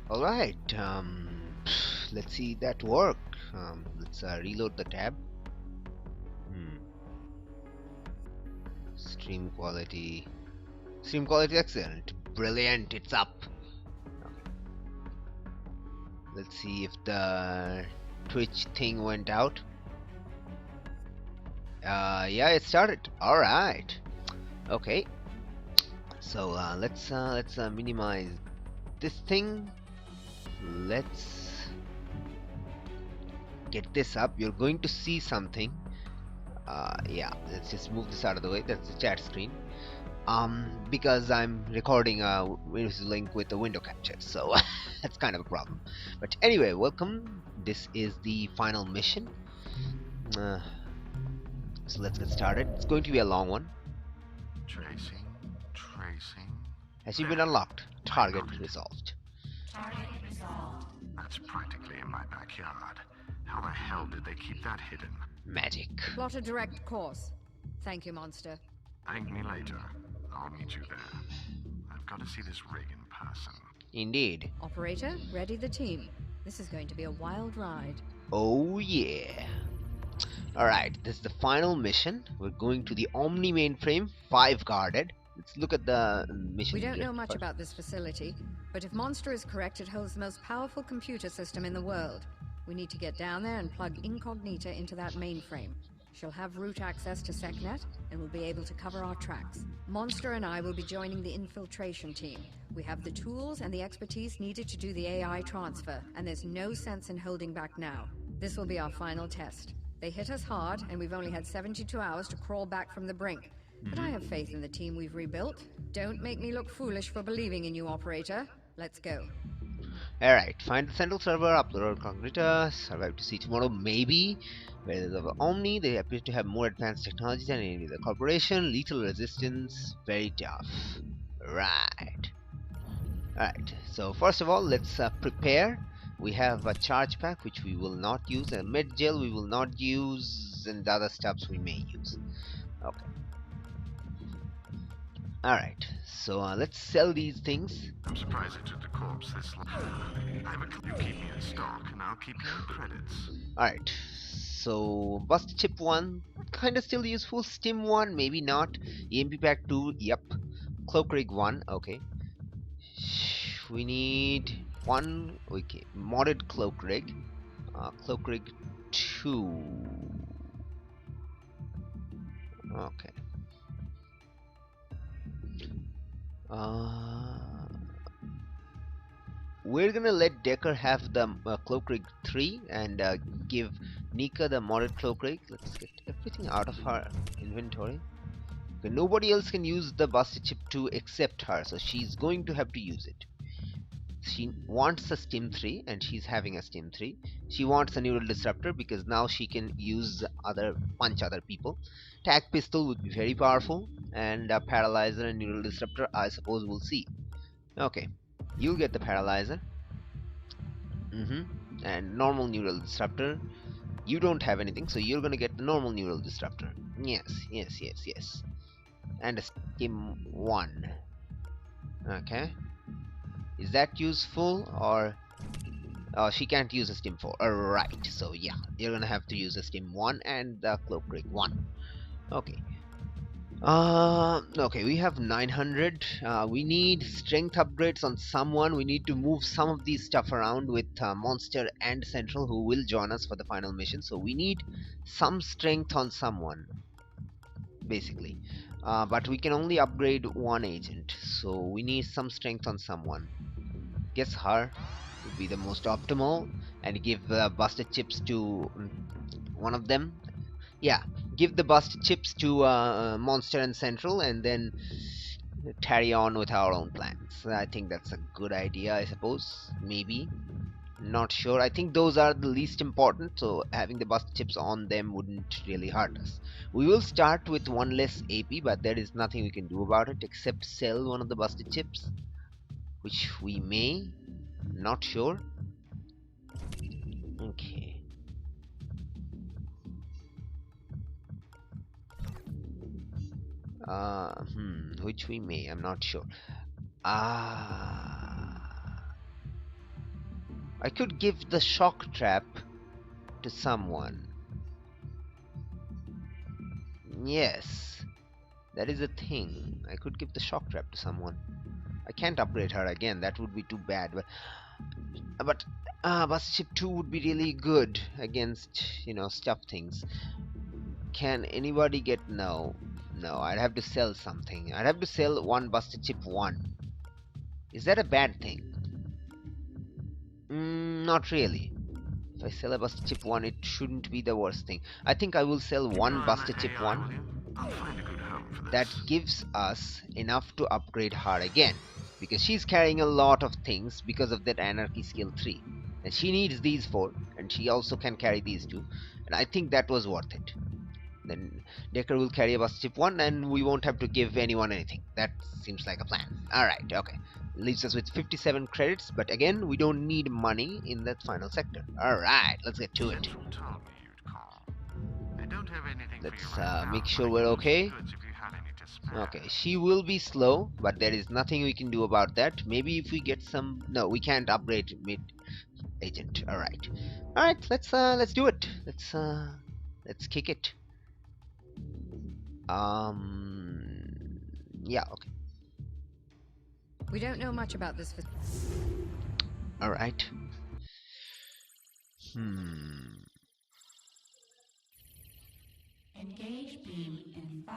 Alright, let's see that work. Let's reload the tab. Hmm. Stream quality. Stream quality excellent. Brilliant, it's up. Let's see if the Twitch thing went out. Yeah, it started. Alright. Okay. So let's minimize this thing. Let's get this up. You're going to see something. Yeah, let's just move this out of the way. That's the chat screen. Because I'm recording a Windows link with the window capture, so that's kind of a problem. But anyway, welcome. This is the final mission. Uh, so let's get started. It's going to be a long one. Tracing. Has you been unlocked? Target resolved. Target resolved. That's practically in my backyard. How the hell did they keep that hidden? Magic. Plot a direct course. Thank you, Monster. Thank me later. I'll meet you there. I've got to see this rig in person. Indeed. Operator, ready the team. This is going to be a wild ride. Oh yeah. Alright, this is the final mission. We're going to the Omni mainframe, 5 guarded. Let's look at the mission. We don't know much first. about this facility, but if Monster is correct, it holds the most powerful computer system in the world. We need to get down there and plug Incognita into that mainframe. She'll have root access to SecNet, and we'll be able to cover our tracks. Monster and I will be joining the infiltration team. We have the tools and the expertise needed to do the AI transfer, and there's no sense in holding back now. This will be our final test. They hit us hard, and we've only had 72 hours to crawl back from the brink. But I have faith in the team we've rebuilt. Don't make me look foolish for believing in you, Operator. Let's go. Alright, find the central server, upload Incognita, survive to see tomorrow, maybe. Where there's Omni, they appear to have more advanced technology than any other corporation. Lethal resistance, very tough. Right. Alright, so first of all, let's prepare. We have a charge pack which we will not use, a med gel we will not use, and the other stuffs we may use. Okay. Alright, so let's sell these things. I'm surprised it took the corpse this long. You keep me in stock, and I'll keep you in credits. Alright, so Bust Chip 1, kinda still useful. Stim 1, maybe not. EMP Pack 2, yep. Cloak Rig 1, okay. We need 1, okay. Modded Cloak Rig. Cloak Rig 2. Okay. We're gonna let Decker have the Cloak Rig 3 and give Nika the modded Cloak Rig. Let's get everything out of her inventory. Okay, nobody else can use the Busted Chip 2 except her, so she's going to have to use it. She wants a Stim 3 and she's having a Stim 3. She wants a Neural Disruptor because now she can use punch other people. Tag Pistol would be very powerful, and a Paralyzer and Neural Disruptor I suppose we'll see. Okay, you'll get the Paralyzer. And normal Neural Disruptor. You don't have anything, so you're gonna get the normal Neural Disruptor. Yes. And a Stim 1. Okay. Is that useful, or she can't use a Stim 4? Alright, so yeah, you're gonna have to use a Stim 1 and the Cloak Rig 1. Okay. Okay, we have 900. We need strength upgrades on someone. We need to move some of these stuff around with Monster and Central, who will join us for the final mission. So we need some strength on someone, basically. But we can only upgrade one agent, so we need some strength on someone. Guess her would be the most optimal, and give busted chips to one of them. Yeah, give the busted chips to Monster and Central, and then carry on with our own plans. I think that's a good idea, I suppose. Maybe. Not sure. I think those are the least important, so having the busted chips on them wouldn't really hurt us. We will start with one less AP, but there is nothing we can do about it except sell one of the busted chips, which we may. Not sure. Okay. Which we may. I'm not sure. I could give the shock trap to someone. Yes, that is a thing. I could give the shock trap to someone. I can't upgrade her again. That would be too bad. But Bus Chip 2 would be really good against, stuff things. Can anybody get... No. No, I'd have to sell something. I'd have to sell one Busted Chip 1. Is that a bad thing? Not really. If I sell a Busted Chip 1, it shouldn't be the worst thing. I think I will sell one Busted Chip 1. I'll find a good home for this. That gives us enough to upgrade her again. Because she's carrying a lot of things because of that Anarchy skill 3. And she needs these 4. And she also can carry these 2. And I think that was worth it. Then Decker will carry a Busted Chip 1 and we won't have to give anyone anything. That seems like a plan. Alright, okay. Leaves us with 57 credits, but again, we don't need money in that final sector. Alright, let's get to it. Central told me you'd call. They don't have anything for you Let's right now, make but sure I we're could use okay. goods if you had any to spare. Okay, she will be slow, but there is nothing we can do about that. Maybe if we get some... No, we can't upgrade mid-agent. Alright. Alright, let's do it. Let's kick it. Yeah, okay. We don't know much about this. Alright. Engage beam in 5,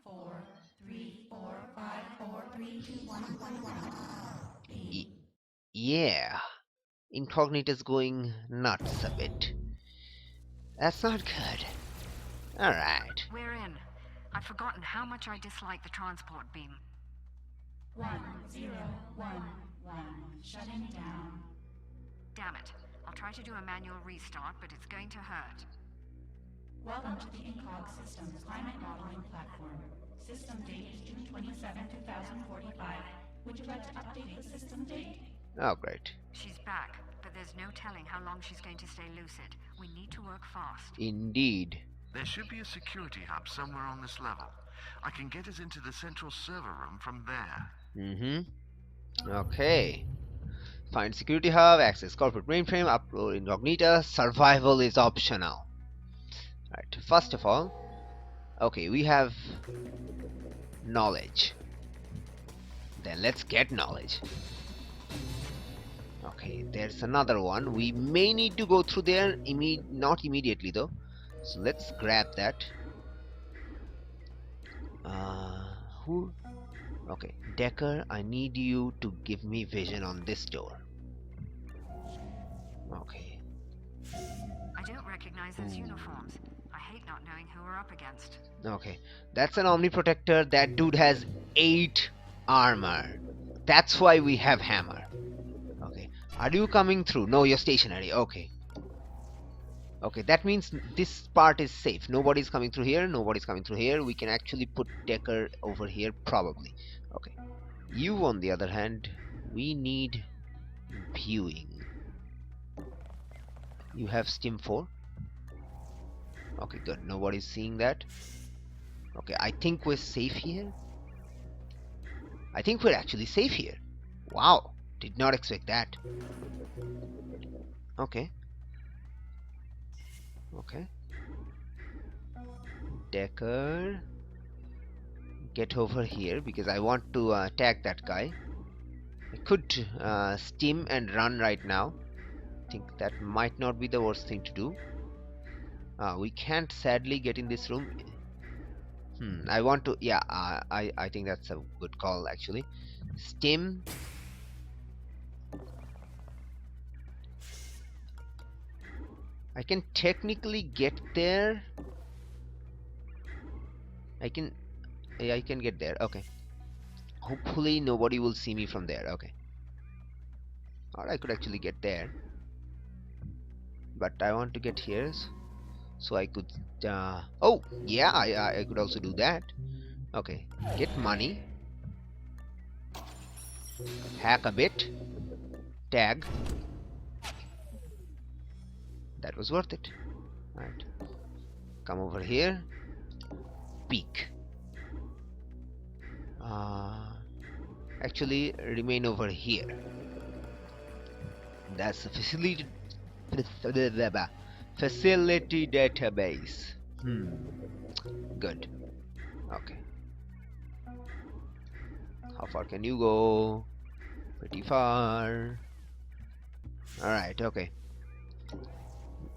4, 3, 4, 5, 4, 3, 2, 1, 1, 1. Yeah. Incognito's going nuts a bit. That's not good. Alright. We're in. I've forgotten how much I dislike the transport beam. 1, 0, 1, 1. Shutting down. Damn it. I'll try to do a manual restart, but it's going to hurt. Welcome to the Incog Systems Climate Modeling Platform. System date is June 27, 2045. Would you like to update the system date? Oh, great. She's back, but there's no telling how long she's going to stay lucid. We need to work fast. Indeed. There should be a security hub somewhere on this level. I can get us into the central server room from there. Okay. Find security hub, access corporate mainframe, upload incognita, survival is optional. Right, first of all, okay, we have knowledge. Then let's get knowledge. Okay, there's another one. We may need to go through there, not immediately though. So let's grab that. Who? Okay, Decker, I need you to give me vision on this door. Okay. I don't recognize those uniforms. I hate not knowing who we're up against. Okay, that's an Omniprotector. That dude has 8 armor. That's why we have hammer. Okay, are you coming through? No, you're stationary. Okay. Okay, that means this part is safe. Nobody's coming through here. Nobody's coming through here. We can actually put Decker over here, probably. Okay. You, on the other hand, we need viewing. You have Stim 4. Okay, good. Nobody's seeing that. Okay, I think we're safe here. I think we're actually safe here. Wow, did not expect that. Okay. Okay. Decker, get over here because I want to attack that guy. I could stim and run right now. I think that might not be the worst thing to do. We can't sadly get in this room. I want to, yeah, I think that's a good call actually. Stim. I can technically get there. I can get there. Okay. Hopefully nobody will see me from there. Okay. Or I could actually get there. But I want to get here. So I could... oh, yeah, I could also do that. Okay. Get money. Hack a bit. Tag. That was worth it. Right. Come over here. Peek. Actually, remain over here. That's the facility database. Good. Okay. How far can you go? Pretty far. Alright, okay.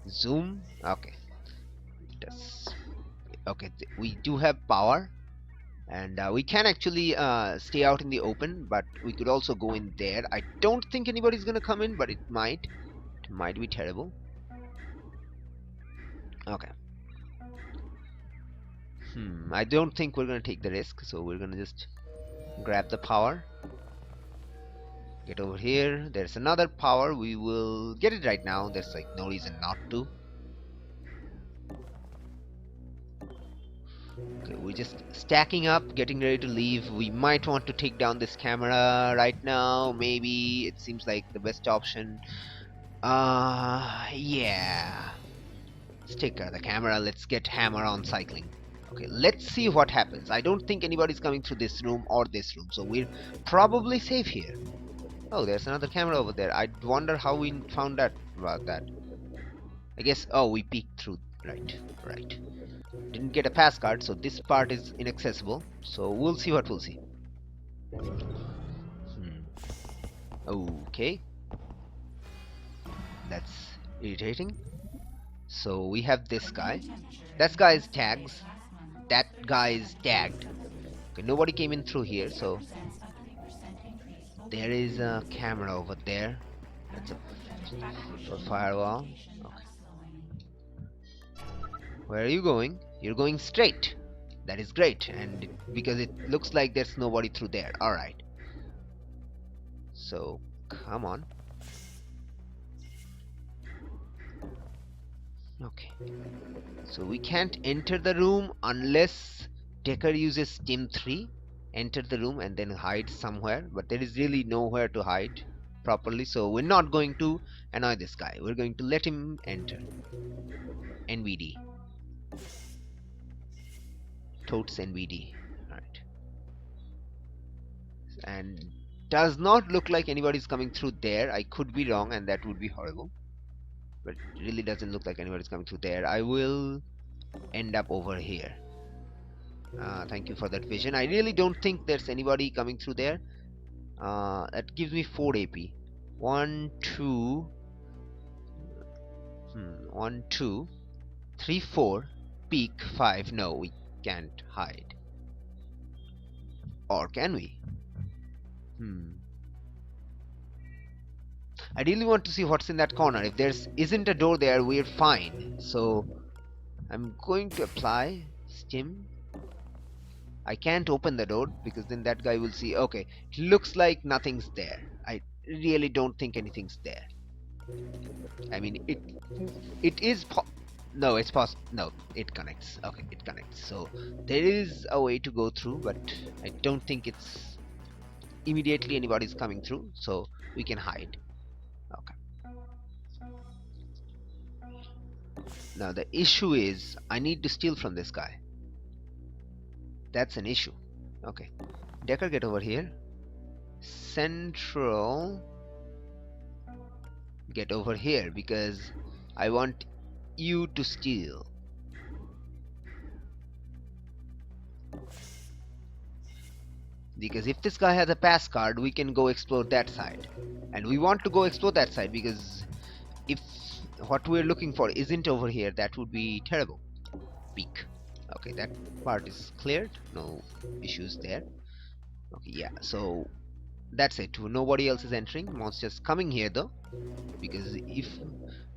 Zoom. Okay. Okay, we do have power. And we can actually stay out in the open, but we could also go in there. I don't think anybody's gonna come in, but it might. It might be terrible. Okay. I don't think we're gonna take the risk, so we're gonna just grab the power. Get over here. There's another power. We will get it right now. There's like no reason not to. Okay, we're just stacking up, getting ready to leave. We might want to take down this camera right now. Maybe it seems like the best option. Yeah. Let's take the camera. Let's get hammer on cycling. Okay, let's see what happens. I don't think anybody's coming through this room or this room, so we're probably safe here. Oh, there's another camera over there. I wonder how we found out about that. I guess, oh, we peeked through. Right. Didn't get a pass card, so this part is inaccessible. So we'll see what we'll see. Okay. That's irritating. So we have this guy. That guy is tags. That guy is tagged. Okay, nobody came in through here, so there is a camera over there. That's a firewall. Okay. Where are you going? You're going straight. That is great, and because it looks like there's nobody through there. Alright. So, come on. Okay. So we can't enter the room unless Decker uses Stim 3. Enter the room and then hide somewhere. But there is really nowhere to hide properly. So we're not going to annoy this guy. We're going to let him enter. NVD. Totes NVD. Alright. And does not look like anybody's coming through there. I could be wrong and that would be horrible. But it really doesn't look like anybody's coming through there. I will end up over here. Thank you for that vision. I really don't think there's anybody coming through there. That gives me 4 AP. 1, 2. 1, 2, 3, 4. Peak 5. No, we can't hide. Or can we? I really want to see what's in that corner. If there isn't a door there, we're fine. So I'm going to apply Stim. I can't open the door because then that guy will see. Okay, it looks like nothing's there. I really don't think anything's there. I mean, it is no, it's possible. No, it connects. Okay, it connects. So there is a way to go through, but I don't think it's immediately anybody's coming through. So we can hide. Okay. Now the issue is I need to steal from this guy. That's an issue. Okay. Decker, get over here. Central, get over here because I want you to steal. Because if this guy has a pass card, we can go explore that side. And we want to go explore that side because if what we're looking for isn't over here, that would be terrible. Peek. Okay, that part is cleared. No issues there. Okay, yeah, so that's it. Nobody else is entering. Monster's coming here though.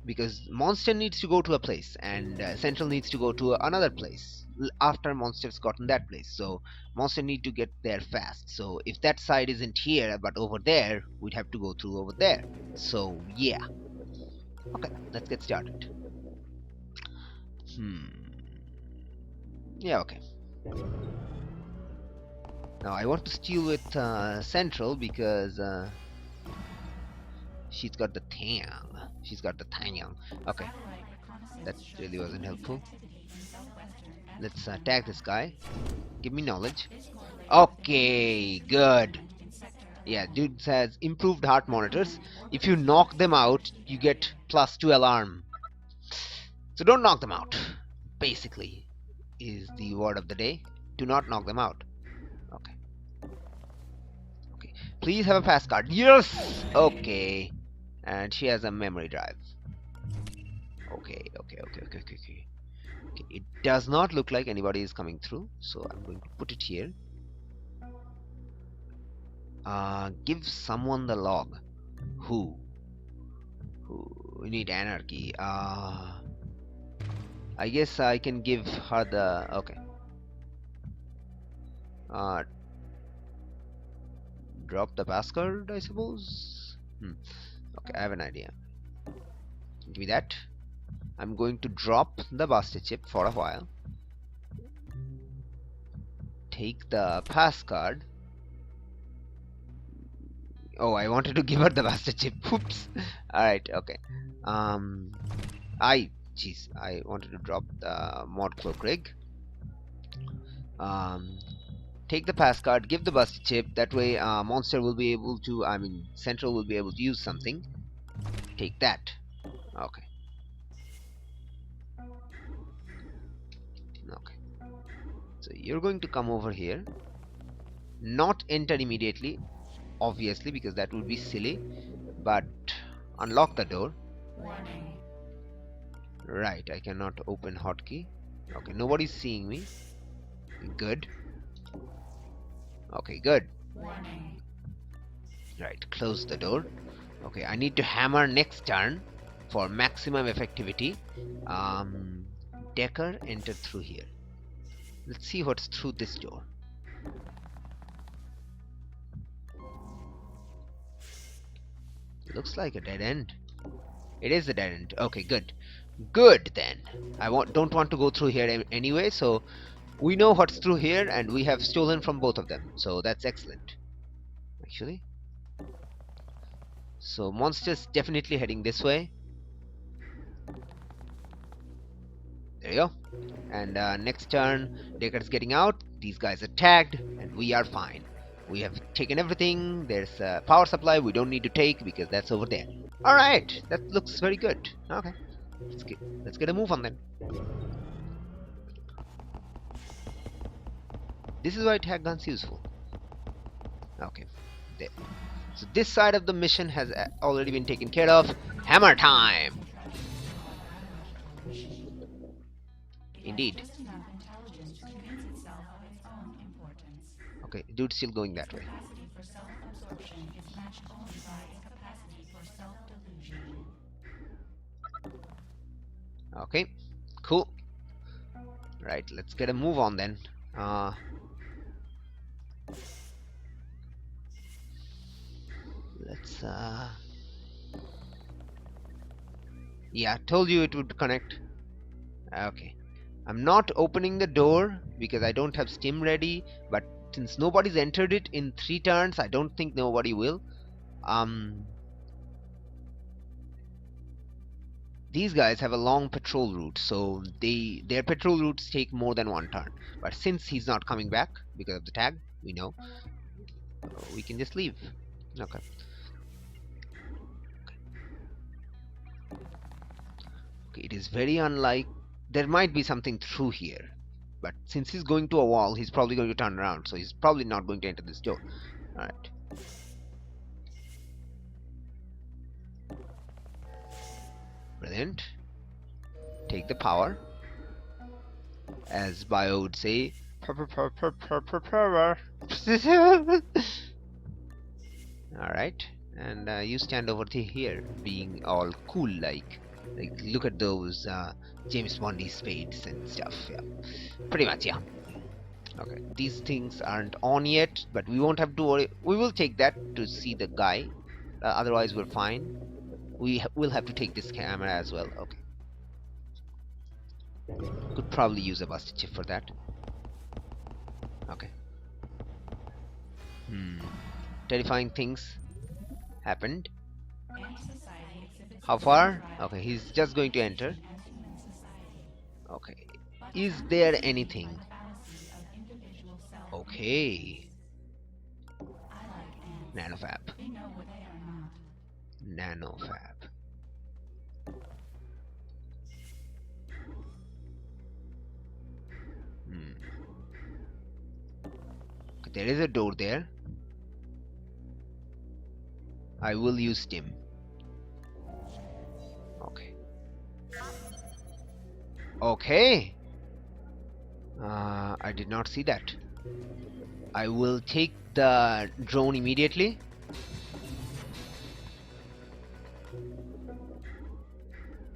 Because Monster needs to go to a place and Central needs to go to another place after Monster's gotten that place. So Monster need to get there fast. So if that side isn't here but over there, we'd have to go through over there. So yeah. Okay, let's get started. Yeah, okay. Now I want to steal with Central because she's got the tang. She's got the tang. Okay, that really wasn't helpful. Let's tag this guy. Give me knowledge. Okay, good. Yeah, dude says improved heart monitors. If you knock them out, you get +2 alarm. So don't knock them out. Basically, is the word of the day. Do not knock them out. Okay. Okay. Please have a pass card. Yes. Okay. And she has a memory drive. Okay. Okay. It does not look like anybody is coming through, so I'm going to put it here. Give someone the log. Who? We need anarchy. I guess I can give her the... Okay. Drop the passcode, I suppose? Okay, I have an idea. Give me that. I'm going to drop the buster chip for a while. Take the pass card. Oh, I wanted to give her the buster chip. Oops. Alright, okay. I wanted to drop the mod cloak rig. Take the pass card, give the buster chip. That way, monster will be able to, Central will be able to use something. Take that. Okay. Okay. So you're going to come over here. Not enter immediately, obviously, because that would be silly. But unlock the door. Warning. Right, I cannot open hotkey. Okay, nobody's seeing me. Good. Okay, good. Warning. Right, close the door. Okay, I need to hammer next turn for maximum effectivity. Decker entered through here. Let's see what's through this door. Looks like a dead end. It is a dead end. Okay, good. Good then. Don't want to go through here anyway, so we know what's through here and we have stolen from both of them. So that's excellent. Actually. So monster's definitely heading this way. There you go. And next turn, Decker's getting out. These guys are tagged and we are fine. We have taken everything. There's a power supply we don't need to take because that's over there. Alright, that looks very good. Okay. Let's get a move on then. This is why tag gun's useful. Okay. There. So this side of the mission has already been taken care of. Hammer time! Indeed. Just enough intelligence to convince itself of its own importance. Okay, dude's still going that way. Capacity for self-absorption is matched only by its capacity for self-delusion. Okay, cool. Right, let's get a move on then. Let's yeah, told you it would connect. Okay, I'm not opening the door because I don't have stim ready, but since nobody's entered it in 3 turns, I don't think nobody will. These guys have a long patrol route, so their patrol routes take more than 1 turn. But since he's not coming back because of the tag, we know, we can just leave. Okay. Okay, it is very unlike. There might be something through here, but since he's going to a wall, he's probably going to turn around, so he's probably not going to enter this door. Alright. Brilliant. Take the power. As Bio would say, power. Alright. And you stand over here, being all cool like look at those James Bondy spades and stuff. Yeah, pretty much. Yeah. Okay, these things aren't on yet, but we won't have to worry. We will take that to see the guy. Otherwise, we're fine. We will have to take this camera as well. Okay. Could probably use a busted chip for that. Okay. Terrifying things happened. How far? Okay, he's just going to enter. Okay. Is there anything? Okay. Nanofab. They know where they are not. Nanofab. There is a door there. I will use stim. Okay. Okay. I did not see that. I will take the drone immediately.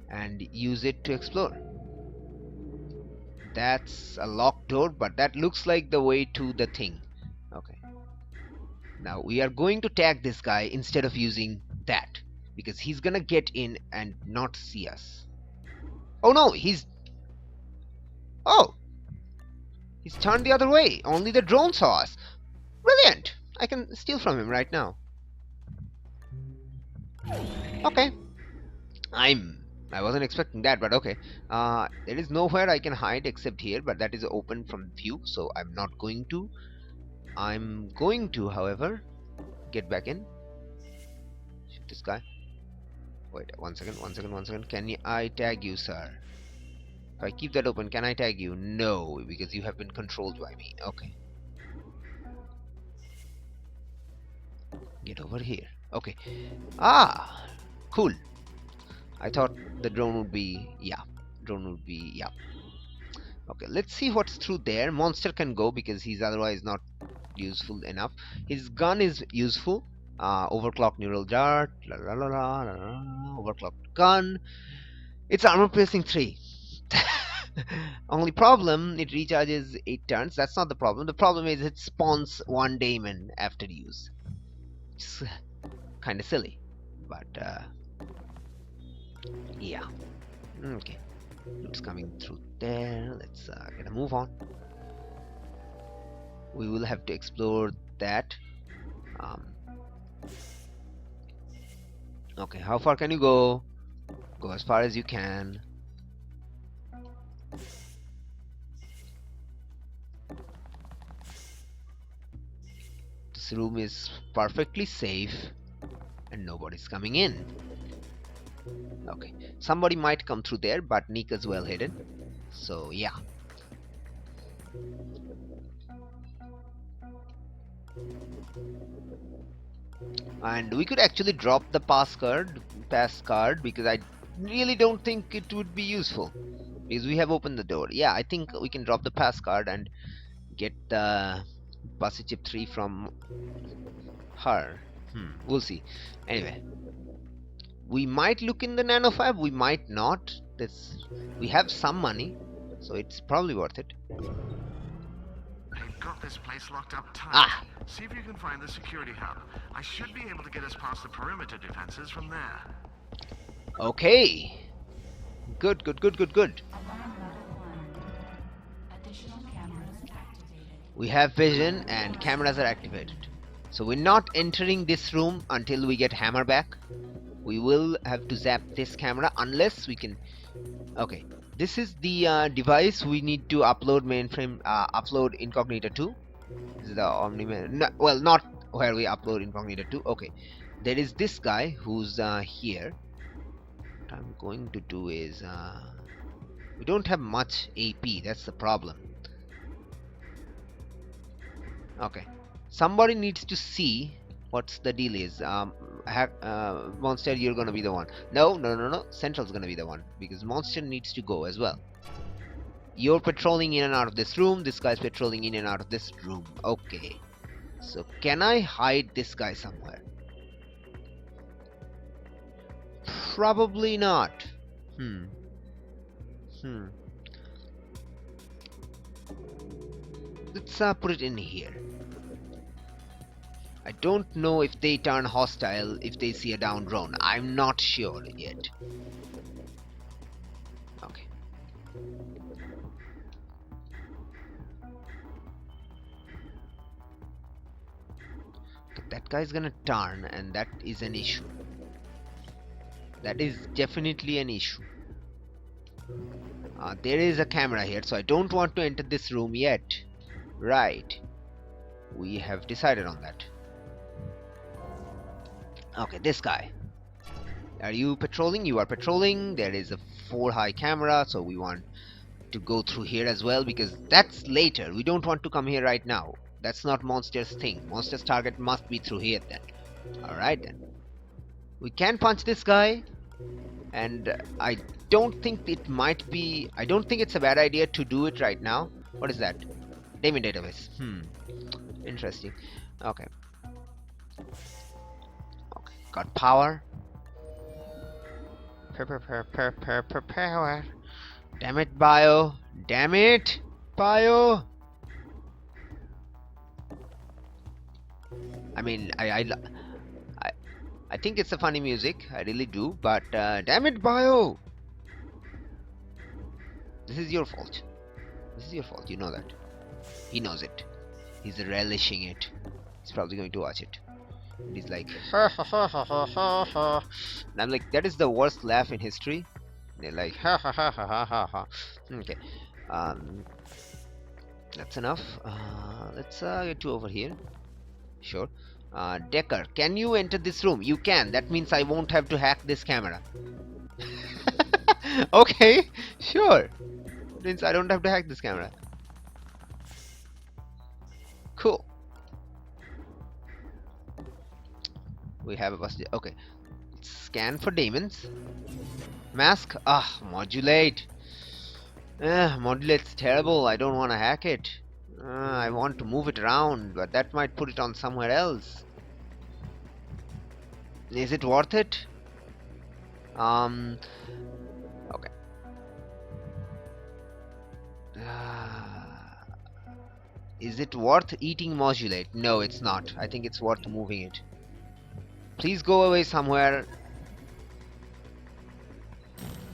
And use it to explore. That's a locked door, but that looks like the way to the thing. Okay. Now we are going to tag this guy instead of using that, because he's gonna get in and not see us. Oh no, he's turned the other way. Only the drone saw us. Brilliant. I can steal from him right now. Okay. I wasn't expecting that, but okay. There is nowhere I can hide except here, but that is open from view, so I'm not going to. I'm going to, however, get back in. Shoot this guy. Wait, one second. Can I tag you, sir? If I keep that open, can I tag you? No, because you have been controlled by me. Okay. Get over here. Okay. Ah, cool. I thought the drone would be, yeah. Okay, let's see what's through there. Monster can go because he's otherwise not useful enough. His gun is useful. Overclocked neural dart. Overclocked gun. It's armor piercing 3. Only problem, it recharges 8 turns. That's not the problem. The problem is it spawns 1 daemon after use. It's kind of silly, but yeah. Okay, it's coming through there. Let's get a move on. We will have to explore that. Okay, how far can you go? Go as far as you can. This room is perfectly safe and nobody's coming in. Okay, somebody might come through there, but Nika's well hidden, so yeah. And we could actually drop the pass card because I really don't think it would be useful because we have opened the door. Yeah, I think we can drop the pass card and get the Pussy Chip 3 from her. We'll see. Anyway, we might look in the nanofab, we might not. We have some money, so it's probably worth it. They've got this place locked up tight. Ah! See if you can find the security hub. I should be able to get us past the perimeter defenses from there. Okay. Good. Alarm level 1. Additional cameras activated. We have vision and cameras are activated. So we're not entering this room until we get hammer back. We will have to zap this camera unless we can. Okay, this is the device we need to upload mainframe, upload incognito to. This is the Omni-Man. Well, not where we upload incognito to. Okay, there is this guy who's here. What I'm going to do is we don't have much AP. That's the problem. Okay, somebody needs to see what's the deal is. Monster, you're gonna be the one. No. Central's gonna be the one because Monster needs to go as well. You're patrolling in and out of this room. This guy's patrolling in and out of this room. Okay. So can I hide this guy somewhere? Probably not. Let's put it in here. I don't know if they turn hostile if they see a down drone. I'm not sure yet. Okay. That guy's gonna turn, and that is an issue. That is definitely an issue. There is a camera here, so I don't want to enter this room yet. Right. We have decided on that. Okay, this guy. Are you patrolling? You are patrolling. There is a 4 high camera, so we want to go through here as well, because that's later. We don't want to come here right now. That's not Monster's thing. Monster's target must be through here then. Alright then. We can punch this guy, and I don't think it might be... I don't think it's a bad idea to do it right now. What is that? Damien database. Interesting. Okay. Okay. Got power. Power. Damn it, Bio. Damn it, Bio. I mean, I think it's a funny music. I really do. But damn it, Bio. This is your fault. This is your fault. You know that. He knows it. He's relishing it. He's probably going to watch it. And he's like, ha ha ha ha ha ha ha. And I'm like, that is the worst laugh in history. They're like, ha ha ha ha ha ha ha. Okay. That's enough. Let's get you over here. Sure. Decker, can you enter this room? You can. That means I won't have to hack this camera. Okay, sure. Means I don't have to hack this camera. Cool. We have a bus. Okay. Scan for demons. Mask. Modulate. Modulate's terrible. I don't want to hack it. I want to move it around, but that might put it on somewhere else. Is it worth it? Okay. Is it worth eating modulate? No, it's not. I think it's worth moving it. Please go away somewhere.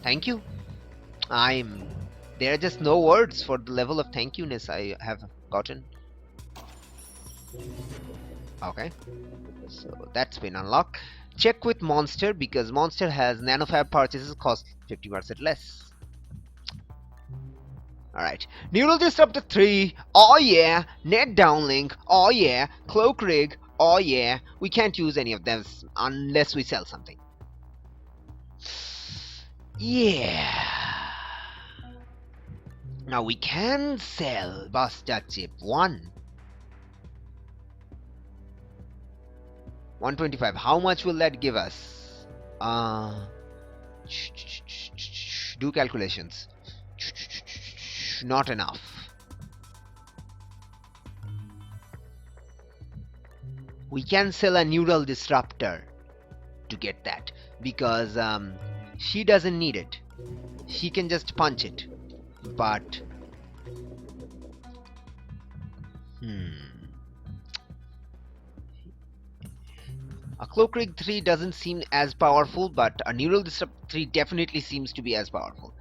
Thank you. There are just no words for the level of thank you-ness I have gotten. Okay. So that's been unlocked. Check with Monster, because Monster has nanofab purchases cost 50% less. Alright. Neural Disruptor 3. Oh yeah. Net Downlink. Oh yeah. Cloak Rig. Oh yeah. We can't use any of them unless we sell something. Yeah. Now we can sell Buster Chip 1. 125. How much will that give us? Do calculations. Not enough. We can sell a neural disruptor to get that, because she doesn't need it. She can just punch it. But a Cloak Rig 3 doesn't seem as powerful, but a Neural Disruptor 3 definitely seems to be as powerful,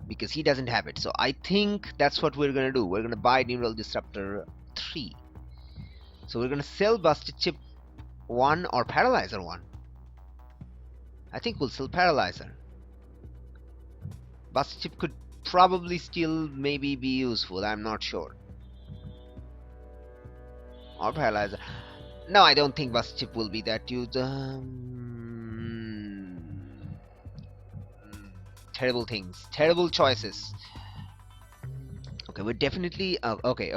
because he doesn't have it. So I think that's what we're gonna do. We're gonna buy Neural Disruptor 3. So we're gonna sell Busted Chip 1 or Paralyzer 1. I think we'll sell Paralyzer. Busted Chip could probably still maybe be useful. I'm not sure. Or Paralyzer. No, I don't think Busted Chip will be that used. Terrible things. Terrible choices. Okay, we're definitely... okay.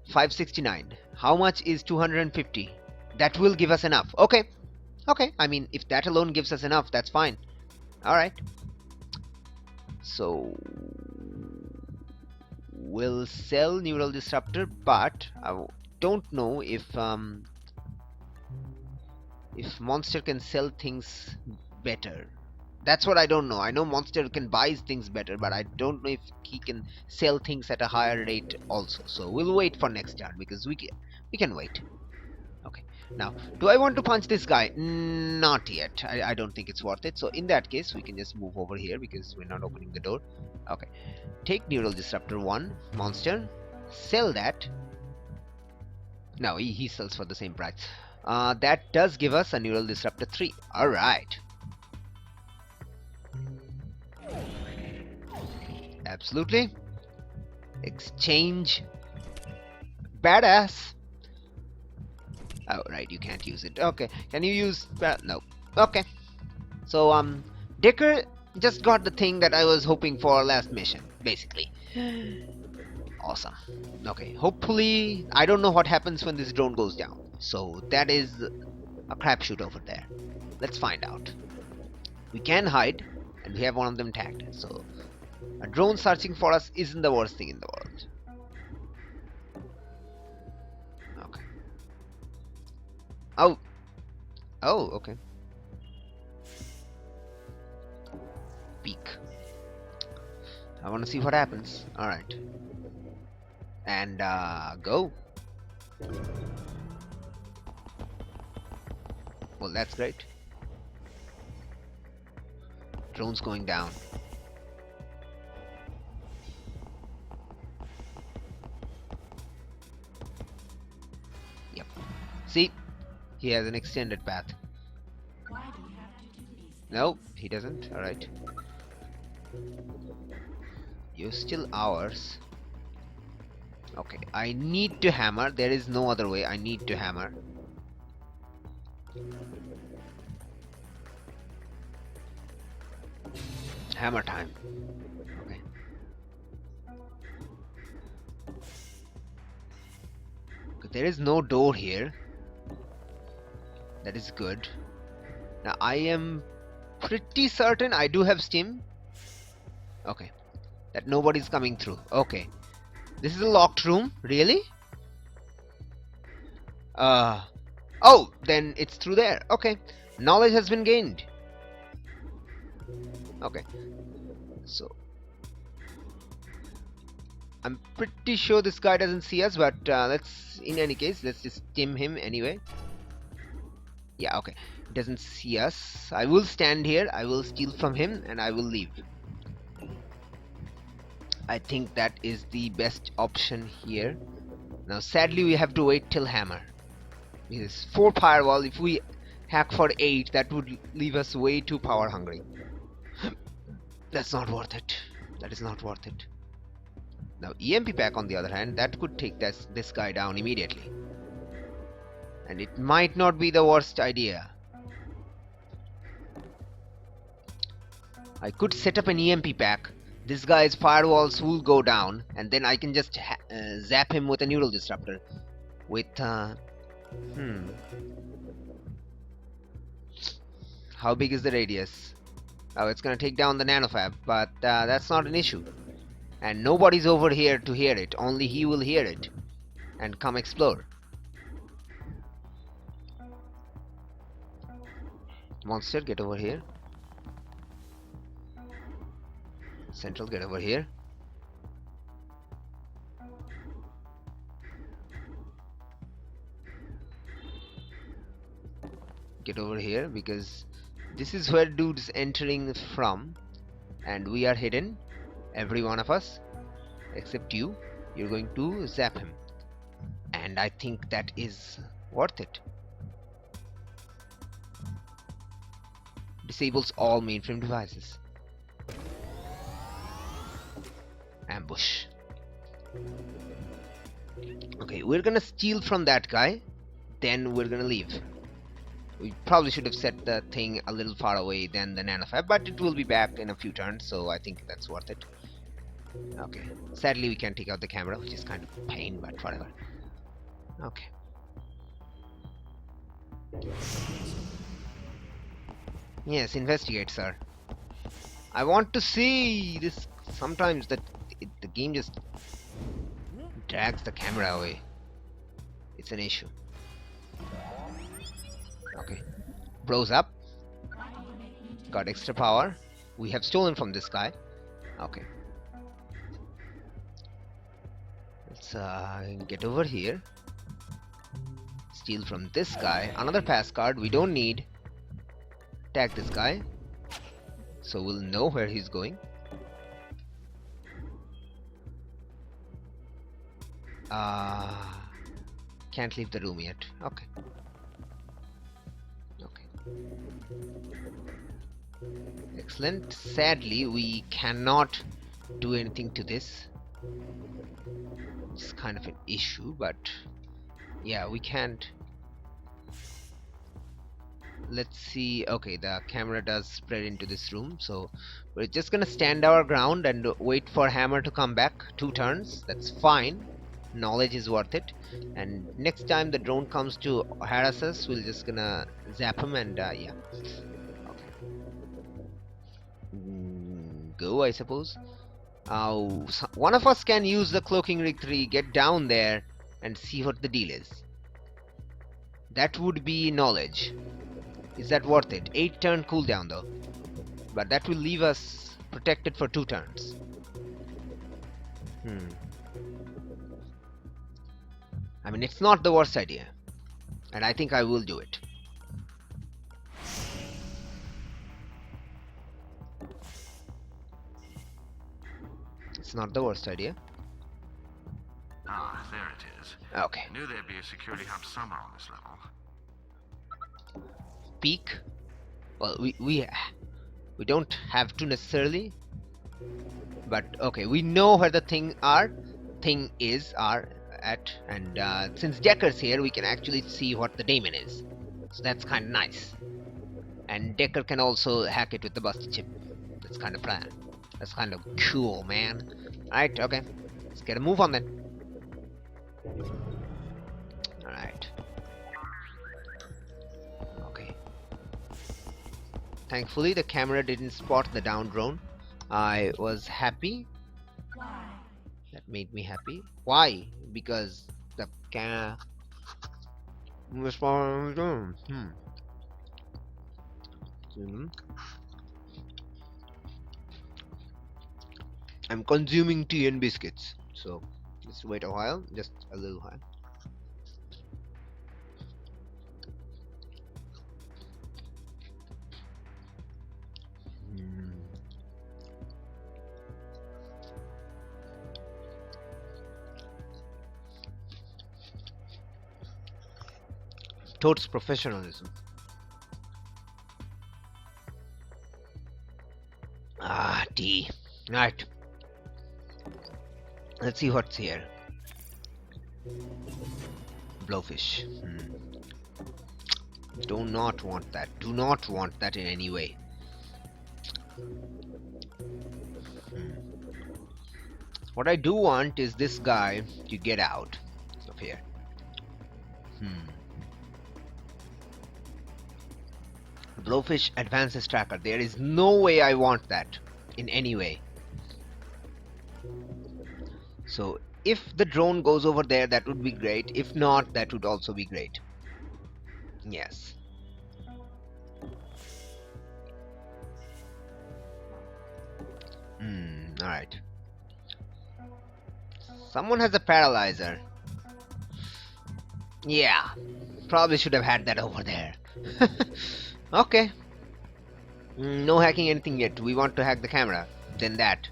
569. How much is 250? That will give us enough. Okay. I mean, if that alone gives us enough, that's fine. Alright. So... we'll sell Neural Disruptor, but I don't know if Monster can sell things better. That's what I don't know. I know Monster can buy things better, but I don't know if he can sell things at a higher rate also. So we'll wait for next turn, because we can wait. Okay. Now, do I want to punch this guy? Not yet. I don't think it's worth it. So in that case, we can just move over here, because we're not opening the door. Okay. Take Neural Disruptor 1, Monster. Sell that. No, he sells for the same price. That does give us a Neural Disruptor 3. Alright. Absolutely. Exchange. Badass. Oh, right, you can't use it. Okay, can you use... no. Okay. So, Dicker just got the thing that I was hoping for last mission, basically. Awesome. Okay, hopefully... I don't know what happens when this drone goes down. So, that is a crapshoot over there. Let's find out. We can hide, and we have one of them tagged. So, a drone searching for us isn't the worst thing in the world. Okay. Oh. Oh, okay. Peek. I want to see what happens. Alright. And, go. Well, that's great. Drone's going down. Yep. See? He has an extended path. Why do you have to do these? No, he doesn't. Alright. You're still ours. Okay, I need to hammer. There is no other way. I need to hammer. Hammer time. Okay. Okay, there is no door here. That is good. Now I am pretty certain I do have Steam. Okay. That nobody's coming through. Okay. This is a locked room. Really? Oh, then it's through there. Okay. Knowledge has been gained. Okay. So I'm pretty sure this guy doesn't see us, but in any case, let's just stim him anyway. Yeah, okay. He doesn't see us. I will stand here. I will steal from him and I will leave. I think that is the best option here. Now, sadly, we have to wait till hammer. Because 4 firewall, if we hack for 8, that would leave us way too power hungry. That's not worth it. That is not worth it. Now, EMP pack, on the other hand, that could take this guy down immediately. And it might not be the worst idea. I could set up an EMP pack. This guy's firewalls will go down, and then I can just zap him with a neural disruptor. With, how big is the radius? Oh, it's gonna take down the nanofab, but that's not an issue. And nobody's over here to hear it. Only he will hear it and come explore. Monster, get over here. Central, get over here. Get over here, because this is where dude's entering from, and we are hidden, every one of us, except you. You're going to zap him, and I think that is worth it. Disables all mainframe devices. Ambush. Okay, we're gonna steal from that guy, then we're gonna leave. We probably should have set the thing a little far away than the nanofab, but it will be back in a few turns, so I think that's worth it. Okay, sadly we can't take out the camera, which is kind of a pain, but whatever. Okay. Yes, investigate, sir. I want to see this. Sometimes the game just drags the camera away. It's an issue. Okay. Bro's up. Got extra power. We have stolen from this guy. Okay. Let's get over here. Steal from this guy. Another pass card we don't need. Tag this guy, so we'll know where he's going. Can't leave the room yet. Okay. Okay. Excellent. Sadly, we cannot do anything to this. It's kind of an issue, but yeah, we can't let's see. Okay, the camera does spread into this room, so we're just gonna stand our ground and wait for Hammer to come back. 2 turns, that's fine. Knowledge is worth it. And next time the drone comes to harass us, we're just gonna zap him and yeah. Okay. Go, I suppose. One of us can use the cloaking rig 3, get down there and see what the deal is. That would be knowledge. Is that worth it? 8 turn cooldown though. But that will leave us protected for 2 turns. I mean, it's not the worst idea. And I think I will do it. It's not the worst idea. Ah, there it is. Okay. I knew there'd be a security hub somewhere on this level. Peek. Well, we don't have to necessarily. But okay, we know where the thing is at, and since Decker's here, we can actually see what the daemon is. So that's kind of nice. And Decker can also hack it with the busted chip. That's kind of plan. That's kind of cool, man. Alright, okay. Let's get a move on then. Alright. Okay. Thankfully, the camera didn't spot the down drone. I was happy. Why? That made me happy. Why? Because the camera... I'm consuming tea and biscuits, so just wait a while, just a little while. Towards professionalism. Ah, tea. Right. Let's see what's here. Blowfish. Do not want that. Do not want that in any way. What I do want is this guy to get out of here. Blowfish advances tracker. There is no way I want that in any way. So if the drone goes over there, that would be great. If not, that would also be great. Yes. Alright. Someone has a paralyzer. Yeah. Probably should have had that over there. Okay. No hacking anything yet. We want to hack the camera. Then that.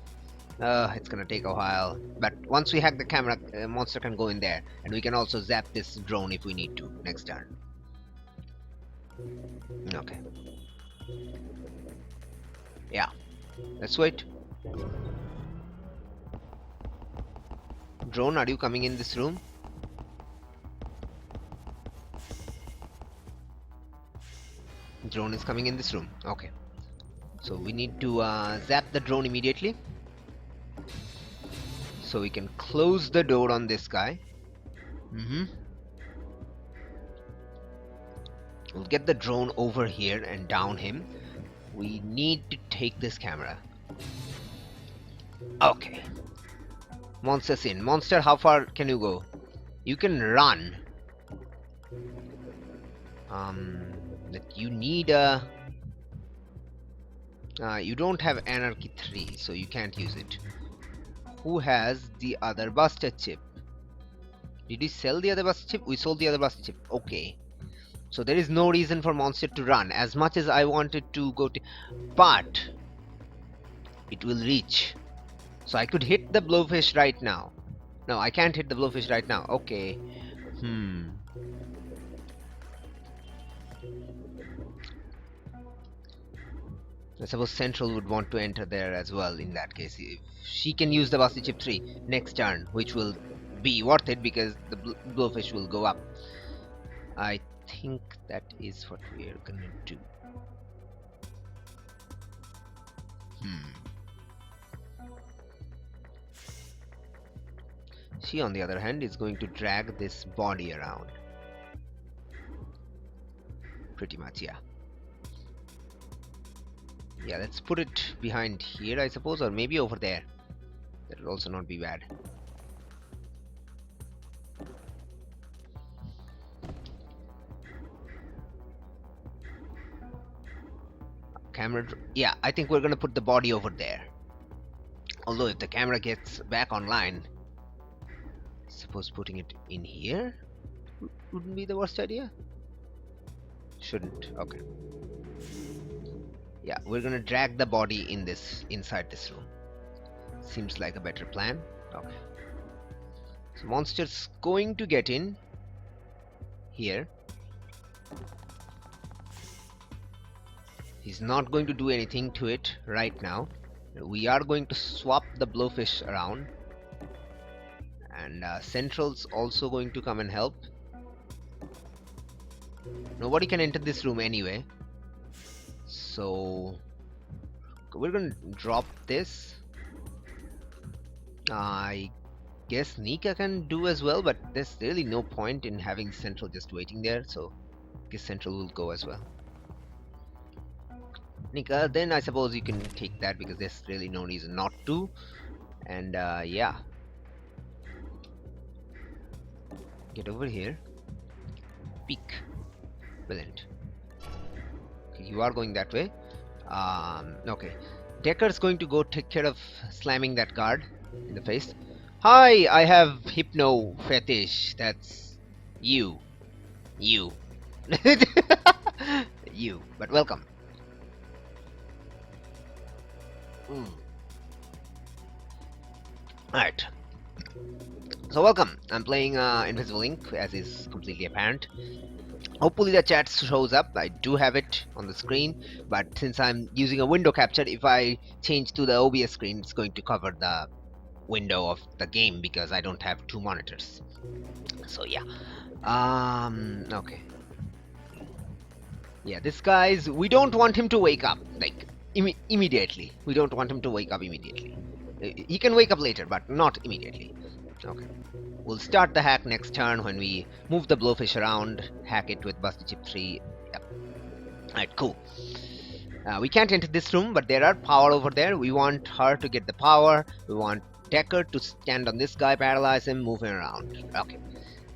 It's gonna take a while. But once we hack the camera, monster can go in there. And we can also zap this drone if we need to next turn. Okay. Yeah. Let's wait. Drone, are you coming in this room? Drone is coming in this room. Okay. So we need to zap the drone immediately. So we can close the door on this guy. We'll get the drone over here and down him. We need to take this camera. Okay. Monster's in. Monster, how far can you go? You can run. But you need a... you don't have Anarchy 3, so you can't use it. Who has the other Buster chip? Did we sell the other Buster chip? We sold the other Buster chip. Okay. So there is no reason for Monster to run. As much as I wanted to go to... But... it will reach. So I could hit the blowfish right now. No, I can't hit the blowfish right now. Okay. I suppose Central would want to enter there as well in that case. If she can use the Basti Chip 3 next turn, which will be worth it because the blowfish will go up. I think that is what we are gonna do. She, on the other hand, is going to drag this body around. Pretty much, yeah. Yeah, let's put it behind here, I suppose, or maybe over there. That will also not be bad. Camera, yeah, I think we're gonna put the body over there. Although if the camera gets back online, I suppose putting it in here wouldn't be the worst idea. Shouldn't. Okay. Yeah, we're gonna drag the body inside this room. Seems like a better plan. Okay. So monster's going to get in here. He's not going to do anything to it right now. We are going to swap the blowfish around, and Central's also going to come and help. Nobody can enter this room anyway, so we're going to drop this. I guess Nika can do as well, but there's really no point in having Central just waiting there, so I guess Central will go as well. Nika, then I suppose you can take that because there's really no reason not to. And yeah, get over here. Peek. Brilliant. Okay, you are going that way. Okay, Decker's going to go take care of slamming that guard in the face. Hi, I have hypno fetish. That's you. You. You, but welcome. Alright. So welcome. I'm playing Invisible Ink, as is completely apparent. Hopefully the chat shows up. I do have it on the screen, but since I'm using a window capture, if I change to the OBS screen, it's going to cover the window of the game because I don't have two monitors. So yeah. Okay. Yeah, this guy's... we don't want him to wake up, like, immediately. We don't want him to wake up immediately. He can wake up later, but not immediately. Okay. We'll start the hack next turn when we move the blowfish around, hack it with Busty Chip 3. Yep. Alright, cool. We can't enter this room, but there are power over there. We want her to get the power. We want Decker to stand on this guy, paralyze him, move him around. Okay.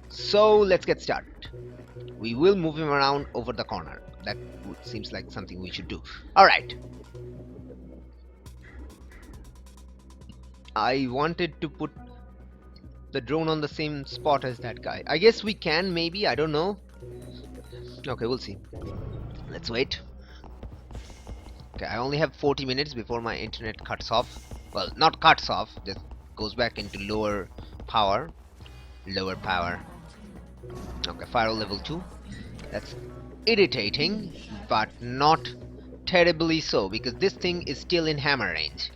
So, let's get started. We will move him around over the corner. That seems like something we should do. Alright. I wanted to put the drone on the same spot as that guy. I guess we can, maybe. I don't know. Okay, we'll see. Let's wait. Okay, I only have 40 minutes before my internet cuts off. Well, not cuts off, just goes back into lower power. Lower power. Okay, firewall level 2. That's irritating, but not terribly so, because this thing is still in hammer range.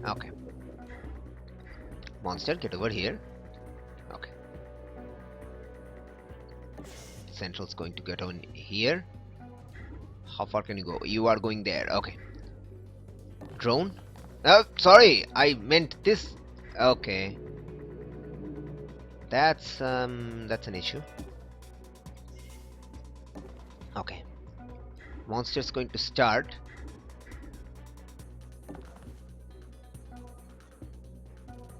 Okay. Monster, get over here. Okay. Central's going to get on here. How far can you go? You are going there. Okay. Drone? Oh, sorry, I meant this. Okay. That's an issue. Okay. Monster's going to start.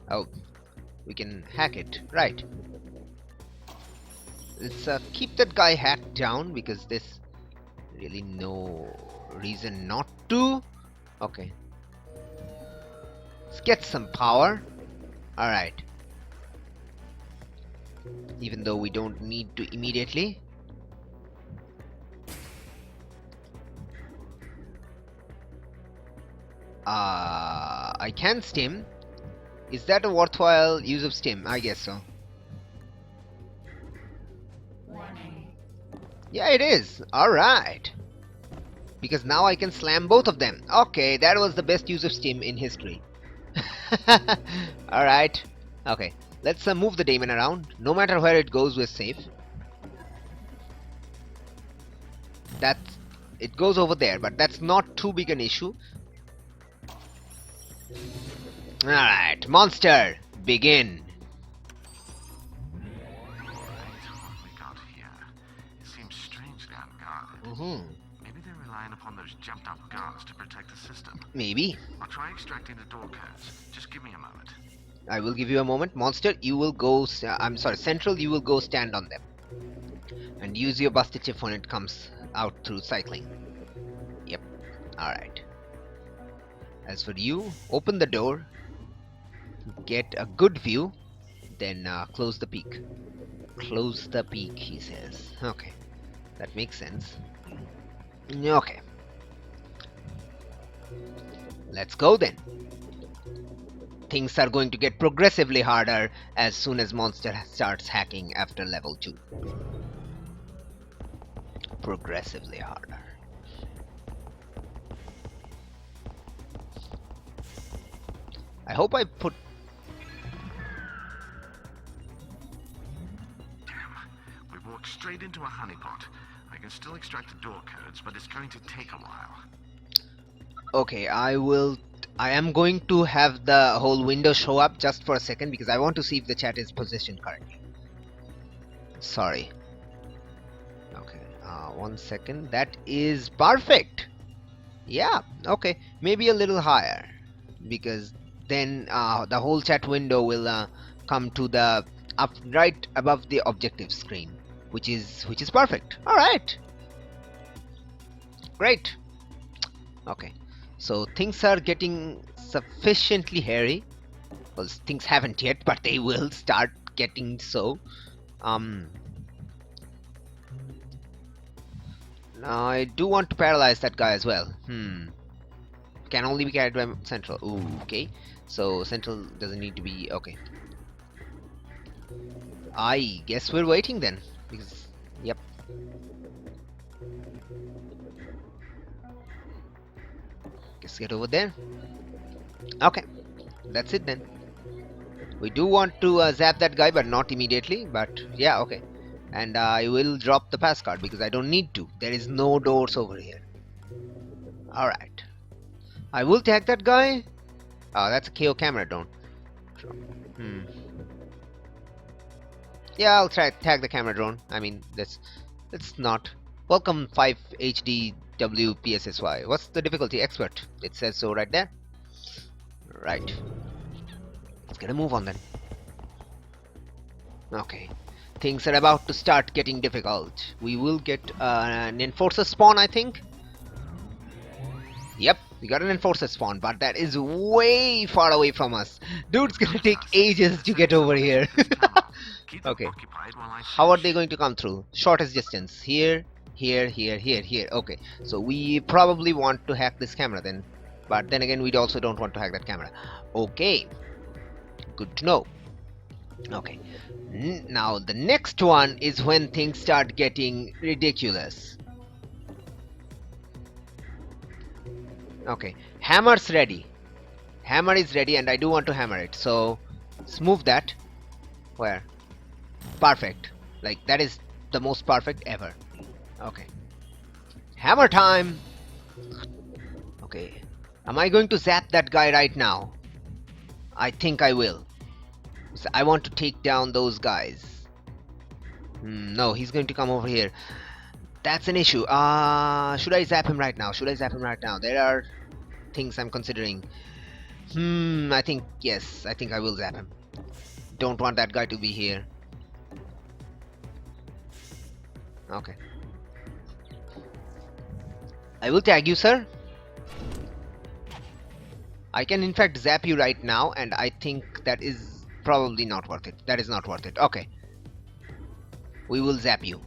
Oh, we can hack it. Right. Let's keep that guy hacked down because there's really no reason not to. Okay. Let's get some power. Alright. Even though we don't need to immediately. I can stim. Is that a worthwhile use of stim? I guess so. Warning. Yeah, it is. Alright. Because now I can slam both of them. Okay, that was the best use of stim in history. Alright. Okay. Let's move the daemon around. No matter where it goes, we're safe. it goes over there, but that's not too big an issue. Alright, monster, begin. What we got here? It seems strangely unguarded. Maybe they're relying upon those jumped-up guards to protect the system. Maybe. I'll try extracting the door codes. Just give me a moment. I will give you a moment. Monster, you will go... I'm sorry, Central, you will go stand on them. And use your busted chip when it comes out through cycling. Yep. Alright. As for you, open the door. Get a good view. Then close the peak. Close the peak, he says. Okay. That makes sense. Okay. Let's go then. Things are going to get progressively harder as soon as Monster starts hacking after level 2. Progressively harder. I hope I put... Damn. We've walked straight into a honeypot. I can still extract the door codes, but it's going to take a while. Okay, I am going to have the whole window show up just for a second because I want to see if the chat is positioned correctly. Sorry. Okay, 1 second. That is perfect. Yeah, okay. Maybe a little higher because then the whole chat window will come to the up right above the objective screen, which is perfect. All right. Great. Okay. So things are getting sufficiently hairy. Well, things haven't yet, but they will start getting so. Now I do want to paralyze that guy as well. Can only be carried by Central. Ooh, okay. So Central doesn't need to be okay. I guess we're waiting then. Because, yep. Just get over there. Okay, that's it then. We do want to zap that guy, but not immediately. But yeah, okay. And I will drop the pass card because I don't need to. There is no doors over here. Alright. I will tag that guy. Oh, that's a KO camera drone. Yeah, I'll try tag the camera drone. I mean, let's not. Welcome 5 HD WPSSY. What's the difficulty? Expert. It says so right there. Right. Let's get a move on then. Okay. Things are about to start getting difficult. We will get an enforcer spawn, I think. Yep, we got an enforcer spawn, but that is way far away from us. Dude's gonna take ages to get over here. Okay. How are they going to come through? Shortest distance. Here, here, here, here, here. Okay. So we probably want to hack this camera then. But then again, we also don't want to hack that camera. Okay. Good to know. Okay. Now the next one is when things start getting ridiculous. Okay. Hammer's ready. Hammer is ready and I do want to hammer it. So let's move that. Where? Perfect. Like that is the most perfect ever. Okay. Hammer time. Okay. Am I going to zap that guy right now? I think I will. So I want to take down those guys. No, he's going to come over here. That's an issue. Should I zap him right now? Should I zap him right now? There are things I'm considering. I think yes. I think I will zap him. Don't want that guy to be here. Okay. I will tag you, sir. I can in fact zap you right now, and I think that is probably not worth it. That is not worth it. Okay. We will zap you.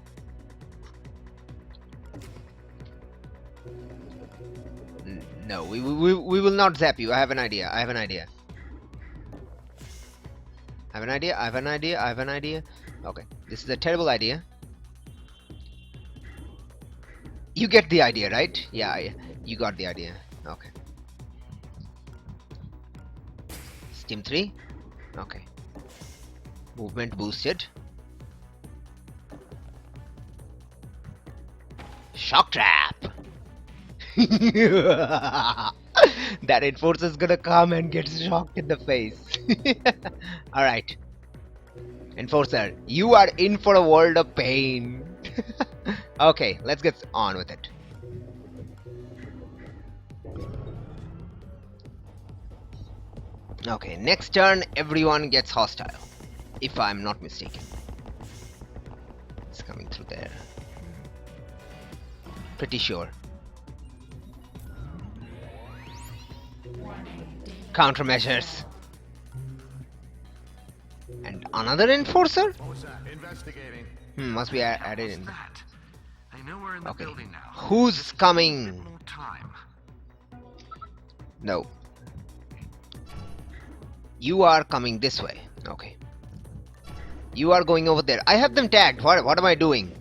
No, we will not zap you. I have an idea. I have an idea. I have an idea. I have an idea. I have an idea. Okay. This is a terrible idea. You get the idea, right? Yeah, you got the idea. Okay. Steam 3. Okay. Movement boosted. Shock trap. That enforcer's gonna come and get shocked in the face. Alright. Enforcer, you are in for a world of pain. Okay, let's get on with it. Okay, next turn everyone gets hostile, if I'm not mistaken. It's coming through there. Pretty sure. Countermeasures. And another enforcer? Investigating. Must be added in. That? I know we're in the Okay. building now. Who's Just coming? a bit more time. No. You are coming this way. Okay. You are going over there. I have them tagged. What am I doing?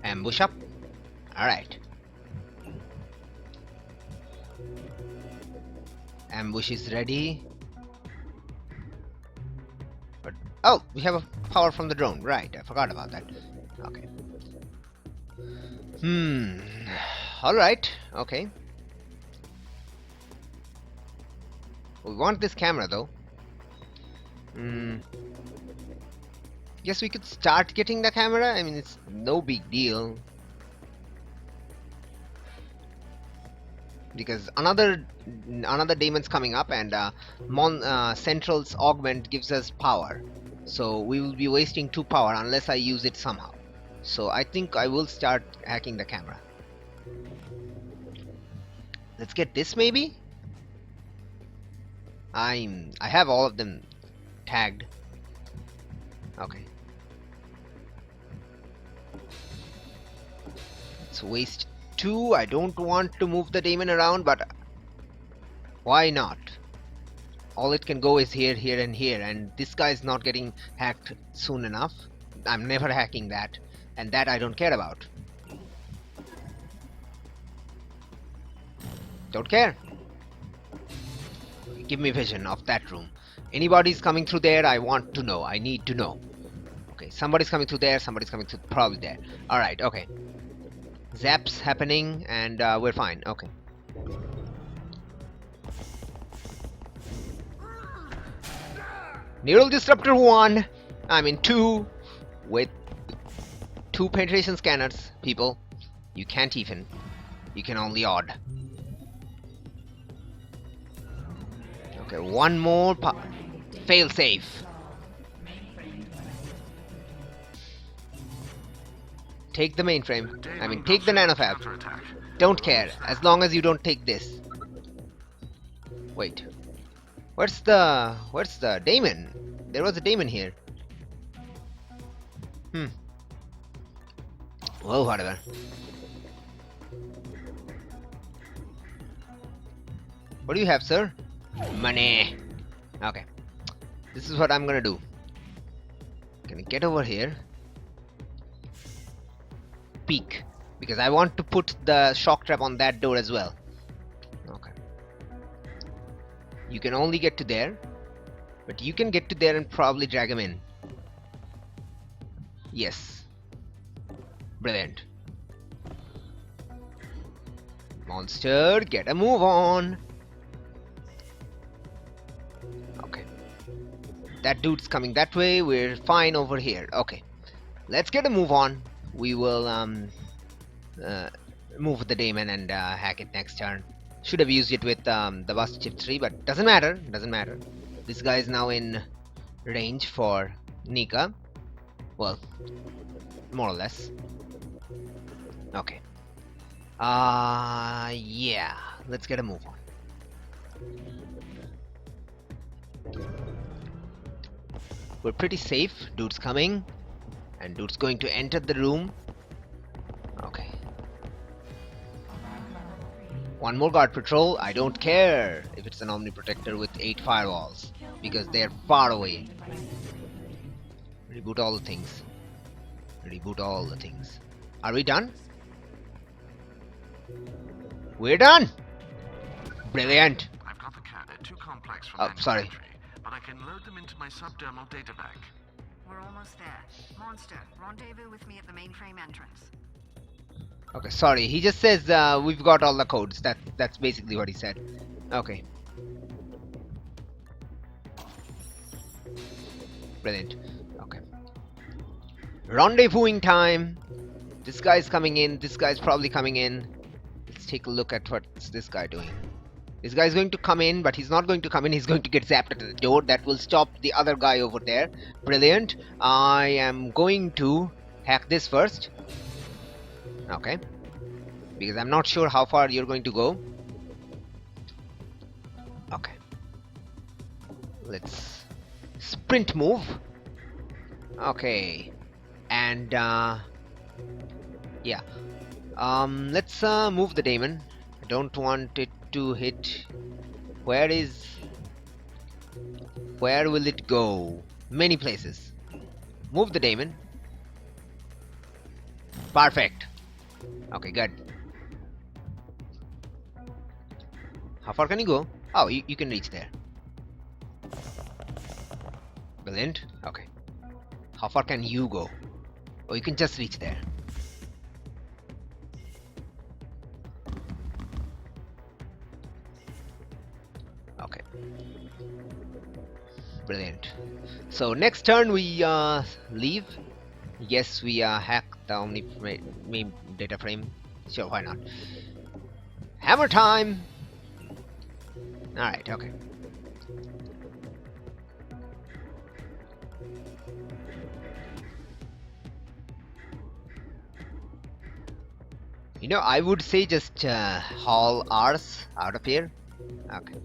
Ambush up. Alright. Ambush is ready. But oh, we have a power from the drone. Right, I forgot about that. Okay. Alright, okay. We want this camera though. Guess we could start getting the camera. I mean, it's no big deal. Because another daemon's coming up, and Central's augment gives us power. So we will be wasting 2 power unless I use it somehow. So I think I will start hacking the camera. Let's get this maybe? I have all of them tagged. Okay. Let's waste 2. I don't want to move the daemon around, but why not? All it can go is here, here, and here, and this guy is not getting hacked soon enough. I'm never hacking that, and that I don't care about. Don't care. Give me vision of that room. Anybody's coming through there, I want to know. I need to know. Okay, somebody's coming through there, somebody's coming through probably there. Alright, okay. Zaps happening, and we're fine. Okay. Neural Disruptor 1. I mean 2. With 2 penetration scanners, people. You can't even. You can only odd. Okay, one more fail safe. Take the mainframe. I mean, take the nanofab. Don't care, as long as you don't take this. Wait. Where's the daemon? There was a daemon here. Well, whatever. What do you have, sir? Money. Okay. This is what I'm gonna do. Can I get over here? Peek. Because I want to put the shock trap on that door as well. Okay. You can only get to there. But you can get to there and probably drag him in. Yes. Brilliant. Monster, get a move on. Okay. That dude's coming that way. We're fine over here. Okay. Let's get a move on. We will move the daemon and hack it next turn. Should have used it with the bust chip 3, but doesn't matter. Doesn't matter. This guy is now in range for Nika. Well, more or less. Okay. Yeah. Let's get a move on. We're pretty safe. Dude's coming. And dude's going to enter the room. Okay. One more guard patrol. I don't care if it's an Omniprotector with 8 firewalls. because they're far away. Reboot all the things. Reboot all the things. Are we done? We're done! Brilliant! I've got the cat. They're too complex for Oh, manual sorry. entry, but I can load them into my subdermal data bank. We're almost there. Monster, rendezvous with me at the mainframe entrance. Okay, sorry. He just says we've got all the codes. That's basically what he said. Okay. Brilliant. Okay. Rendezvousing time. This guy's coming in. This guy's probably coming in. Let's take a look at what's this guy doing. This guy's going to come in, but he's not going to come in. He's going to get zapped at the door. That will stop the other guy over there. Brilliant. I am going to hack this first. Okay. Because I'm not sure how far you're going to go. Okay. Let's sprint move. Okay. And yeah. Let's move the daemon. I don't want it to hit. Where will it go? Many places. Move the daemon. Perfect. Okay, good. How far can you go? Oh, you can reach there. Brilliant. Okay. How far can you go? Oh, you can just reach there. Okay. Brilliant. So next turn we leave. Yes, we hack the Omni data frame. Sure, why not? Hammer time! Alright, okay. You know, I would say just haul ours out of here. Okay.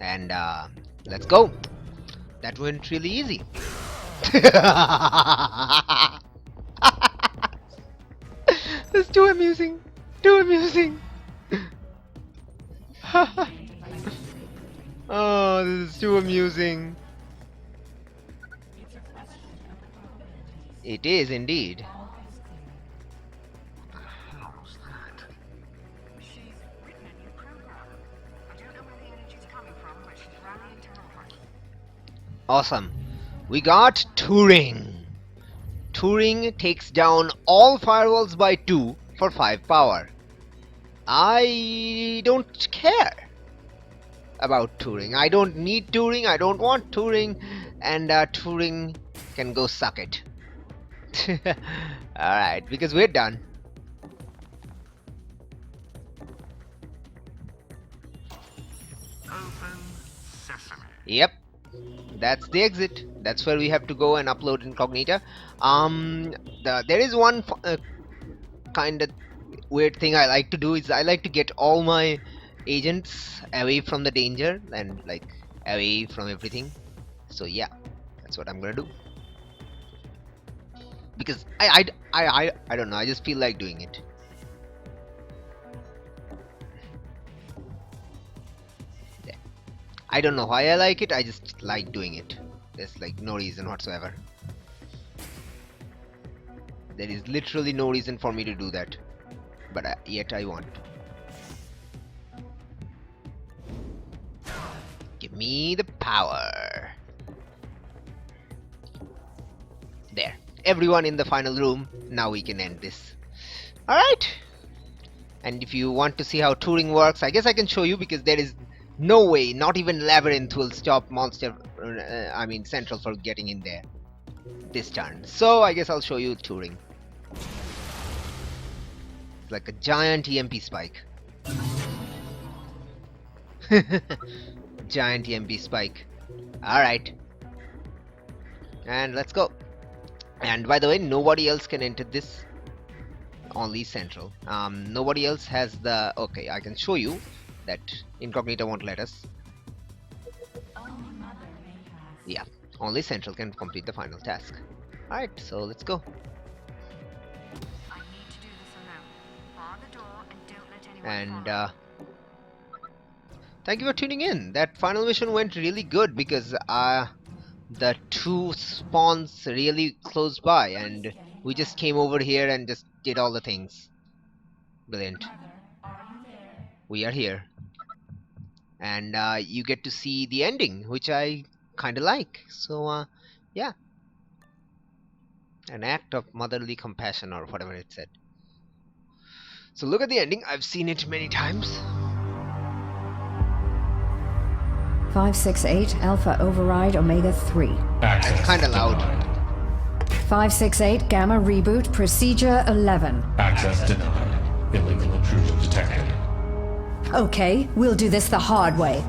And let's go. That went really easy. That's too amusing. Too amusing. Oh, this is too amusing. It is indeed. What the hell was that? She's written a new program. I don't know where the energy's coming from, but she's rallying to help us. Awesome. We got Turing. Turing takes down all firewalls by 2 for 5 power. I don't care about Turing. I don't need Turing. I don't want Turing. And Turing can go suck it. Alright, because we're done. Open sesame. Yep. That's the exit. That's where we have to go and upload incognita. There is one kind of weird thing I like to do is I like to get all my agents away from the danger and like away from everything. So yeah, that's what I'm gonna do. Because I don't know. I just feel like doing it. I don't know why I like it, I just like doing it. There's like no reason whatsoever. There is literally no reason for me to do that. But yet I want. Give me the power. There. Everyone in the final room. Now we can end this. Alright. And if you want to see how Turing works, I guess I can show you because there is no way, not even Labyrinth will stop Monster, Central for getting in there this turn. So I guess I'll show you Turing. It's like a giant EMP spike. Giant EMP spike. Alright. And let's go. And by the way, nobody else can enter this. Only Central. Nobody else has the... Okay, I can show you that Incognito won't let us. Yeah, only Central can complete the final task. Alright, so let's go. I need to do this alone. Bar the door and don't let anyone And Thank you for tuning in. That final mission went really good because the two spawns really close by, and we just came over here and just did all the things. Brilliant. We are here. And you get to see the ending, which I kinda like. So, yeah. An act of motherly compassion, or whatever it said. So look at the ending. I've seen it many times. 568 Alpha Override Omega 3. It's kinda loud. 568 Gamma Reboot Procedure 11. Access denied. Illegal intrusion detected. Okay, we'll do this the hard way.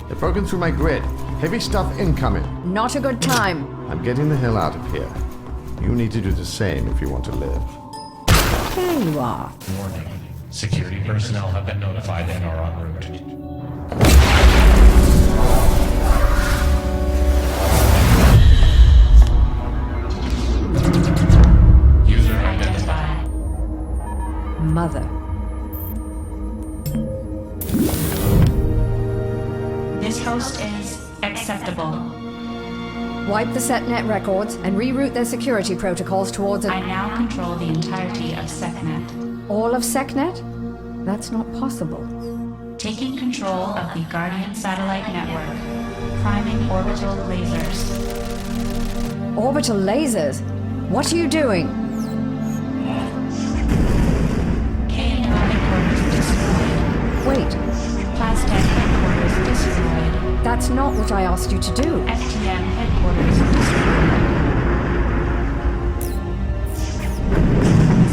They've broken through my grid. Heavy stuff incoming. Not a good time. I'm getting the hell out of here. You need to do the same if you want to live. There you are. Warning. Security personnel have been notified and are en route. User identified. Mother. This host is acceptable. Wipe the SetNet records and reroute their security protocols towards I now control the entirety of SecNet. all of SecNet? That's not possible. Taking control of the Guardian satellite network. Priming orbital lasers. Orbital lasers? What are you doing? KNR headquarters destroyed. Wait, Plastech headquarters destroyed. that's not what I asked you to do. FTM headquarters destroyed.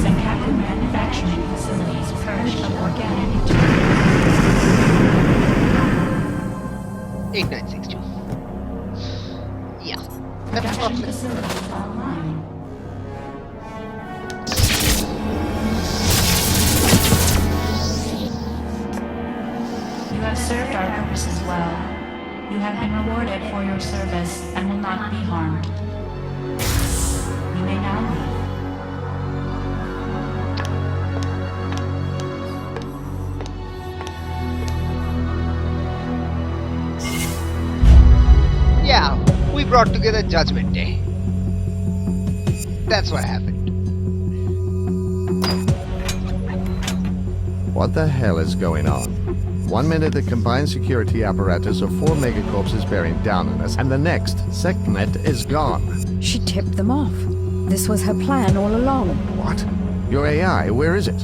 Senkaku manufacturing facilities purged of organic materials. 8962. Yeah. That's Production roughly. facilities online. You have served our purposes well. You have been rewarded for your service and will not be harmed. You may now leave. Yeah, we brought together Judgment Day. That's what happened. What the hell is going on? 1 minute the combined security apparatus of 4 megacorps is bearing down on us, and the next, SecNet is gone. She tipped them off. This was her plan all along. What? Your AI, where is it?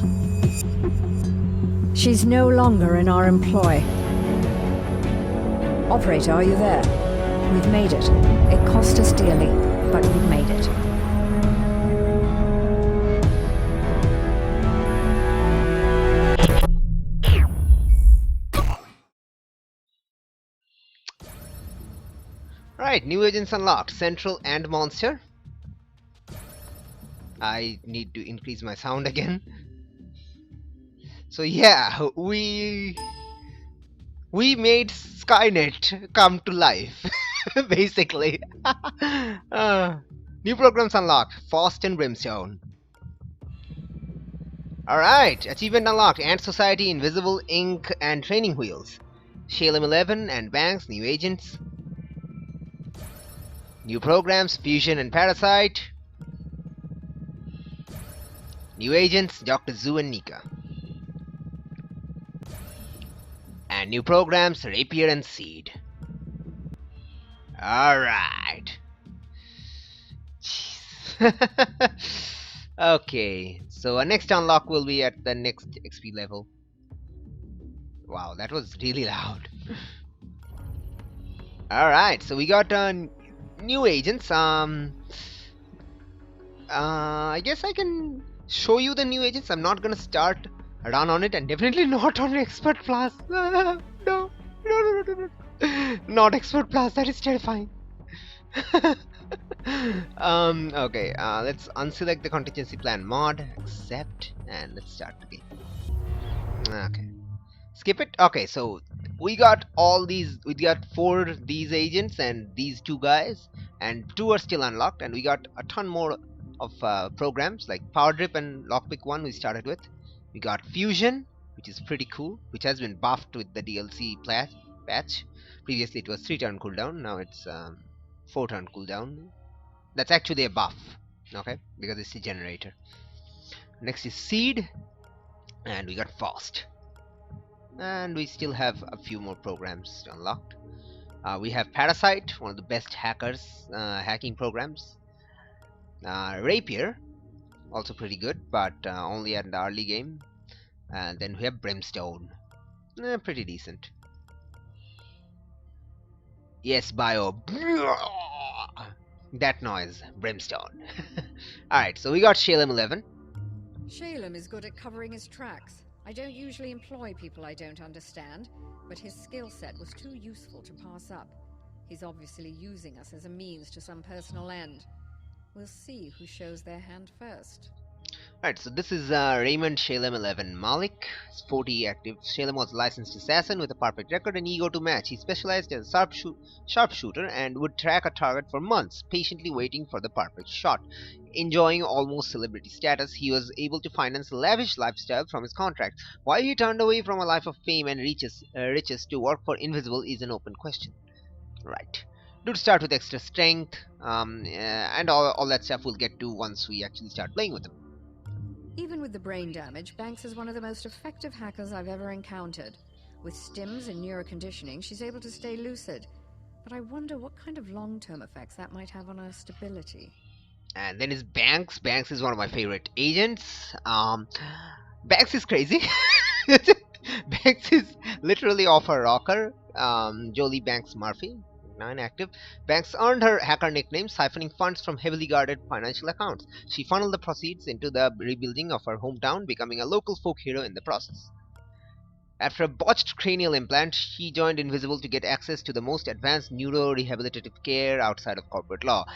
She's no longer in our employ. Operator, are you there? We've made it. It cost us dearly, but we've made it. Right, new agents unlocked. Central and Monster. I need to increase my sound again. So yeah, we made Skynet come to life. Basically. New programs unlocked. Frost and Brimstone. Alright, achievement unlocked. Ant Society, Invisible Ink, and Training Wheels. Shalem 11 and Banks, new agents. New programs, Fusion and Parasite. New agents, Dr. Zoo and Nika. And new programs, Rapier and Seed. Alright. Okay, so our next unlock will be at the next XP level. Wow, that was really loud. Alright, so we got new agents. I guess I can show you the new agents. I'm not gonna start a run on it, and definitely not on Expert Plus. No. Not Expert Plus, that is terrifying. Okay, let's unselect the contingency plan mod, accept, and let's start the game. Okay, skip it. Okay, so we got all these, we got 4 these agents and these 2 guys, and 2 are still unlocked, and we got a ton more of programs like Power Drip and Lockpick 1 we started with. We got Fusion, which is pretty cool, which has been buffed with the DLC patch. Previously it was 3-turn cooldown, now it's 4-turn cooldown. That's actually a buff, okay, because it's a generator. Next is Seed, and we got Fast. And we still have a few more programs unlocked. We have Parasite, one of the best hacking programs. Rapier, also pretty good, but only at the early game. And then we have Brimstone, pretty decent. Yes, Bio. That noise, Brimstone. Alright, so we got Shalem 11. Shalem is good at covering his tracks. I don't usually employ people I don't understand, but his skill set was too useful to pass up. He's obviously using us as a means to some personal end. We'll see who shows their hand first. Alright, so this is Raymond Shalem 11 Malik. He's 40 active. Shalem was a licensed assassin with a perfect record and ego to match. He specialized as a sharpshooter and would track a target for months, patiently waiting for the perfect shot. Enjoying almost celebrity status, he was able to finance a lavish lifestyle from his contracts. Why he turned away from a life of fame and riches to work for Invisible is an open question. Right. Do start with extra strength, and all that stuff we'll get to once we actually start playing with them. Even with the brain damage, Banks is one of the most effective hackers I've ever encountered. With stims and neuroconditioning, she's able to stay lucid. But I wonder what kind of long-term effects that might have on her stability. And then is Banks. Banks is one of my favorite agents. Banks is crazy. Banks is literally off her rocker. Jolie Banks Murphy, 9 active. Banks earned her hacker nickname, siphoning funds from heavily guarded financial accounts. She funneled the proceeds into the rebuilding of her hometown, becoming a local folk hero in the process. After a botched cranial implant, she joined Invisible to get access to the most advanced neuro-rehabilitative care outside of corporate law.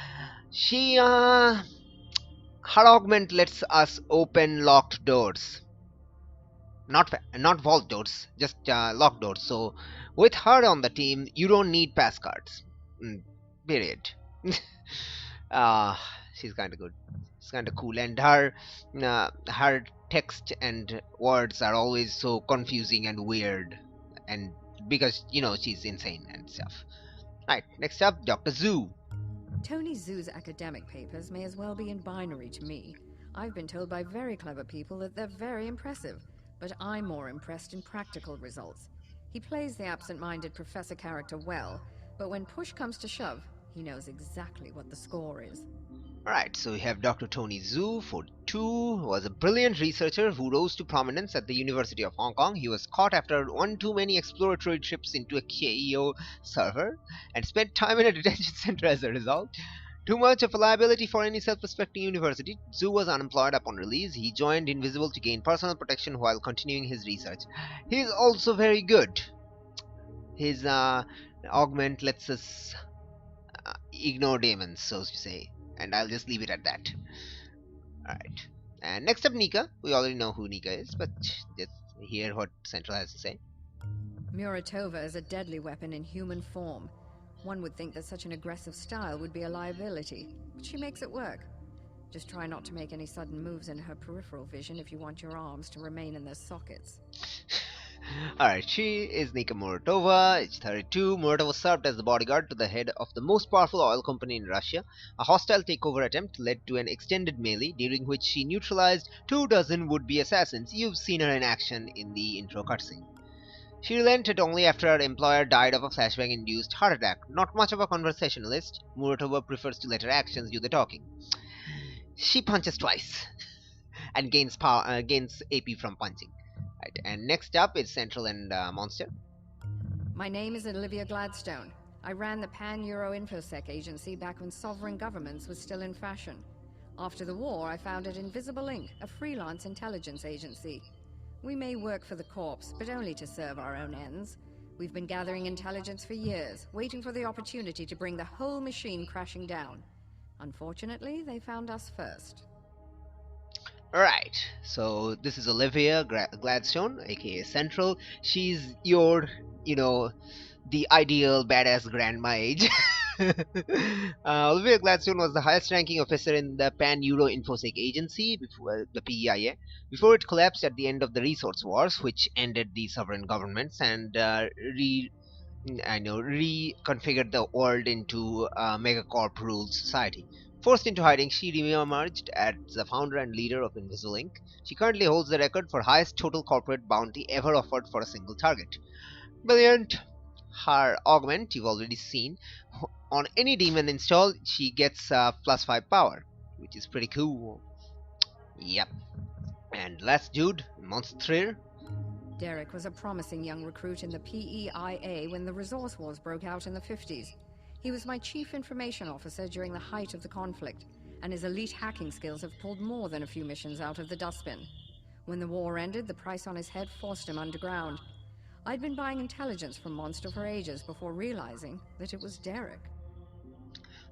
Her augment lets us open locked doors. Not vault doors, just locked doors. So with her on the team, you don't need pass cards. Period. She's kind of good. It's kind of cool, and her text and words are always so confusing and weird, and because she's insane and stuff. Right, next up, Dr. Zoo. Tony Zoo's academic papers may as well be in binary to me. I've been told by very clever people that they're very impressive, but I'm more impressed in practical results. He plays the absent-minded professor character well, but when push comes to shove, he knows exactly what the score is. Alright, so we have Dr. Tony Zhu, 42, was a brilliant researcher who rose to prominence at the University of Hong Kong. He was caught after one too many exploratory trips into a KEO server and spent time in a detention center as a result. Too much of a liability for any self-respecting university, Zhu was unemployed upon release. He joined Invisible to gain personal protection while continuing his research. He is also very good. His augment lets us ignore demons, so to say. And I'll just leave it at that. Alright. And next up, Nika. We already know who Nika is, but just hear what Central has to say. Muratova is a deadly weapon in human form. One would think that such an aggressive style would be a liability, but she makes it work. Just try not to make any sudden moves in her peripheral vision if you want your arms to remain in their sockets. Alright, she is Nika Muratova, age 32. Muratova served as the bodyguard to the head of the most powerful oil company in Russia. A hostile takeover attempt led to an extended melee, during which she neutralized 24 would-be assassins. You've seen her in action in the intro cutscene. She relented only after her employer died of a flashbang-induced heart attack. Not much of a conversationalist, Muratova prefers to let her actions do the talking. She punches twice and gains AP from punching. Right, and next up is Central and Monster. My name is Olivia Gladstone. I ran the Pan-Euro InfoSec agency back when sovereign governments was still in fashion. After the war, I founded Invisible Inc., a freelance intelligence agency. We may work for the Corps, but only to serve our own ends. We've been gathering intelligence for years, waiting for the opportunity to bring the whole machine crashing down. Unfortunately, they found us first. Alright, so this is Olivia Gladstone, aka Central. She's your, the ideal badass grandma age. Olivia Gladstone was the highest-ranking officer in the Pan-Euro InfoSec agency, before the PEIA, before it collapsed at the end of the Resource Wars, which ended the sovereign governments and reconfigured the world into a megacorp ruled society. Forced into hiding, she re-emerged as the founder and leader of Invisible Inc. She currently holds the record for highest total corporate bounty ever offered for a single target. Brilliant. Her augment, you've already seen. On any demon install, she gets +5 power, which is pretty cool. Yep. And last dude, Monster. Derek was a promising young recruit in the PEIA when the Resource Wars broke out in the 50s. He was my chief information officer during the height of the conflict, and his elite hacking skills have pulled more than a few missions out of the dustbin. When the war ended, the price on his head forced him underground. I'd been buying intelligence from Monster for ages before realizing that it was Derek.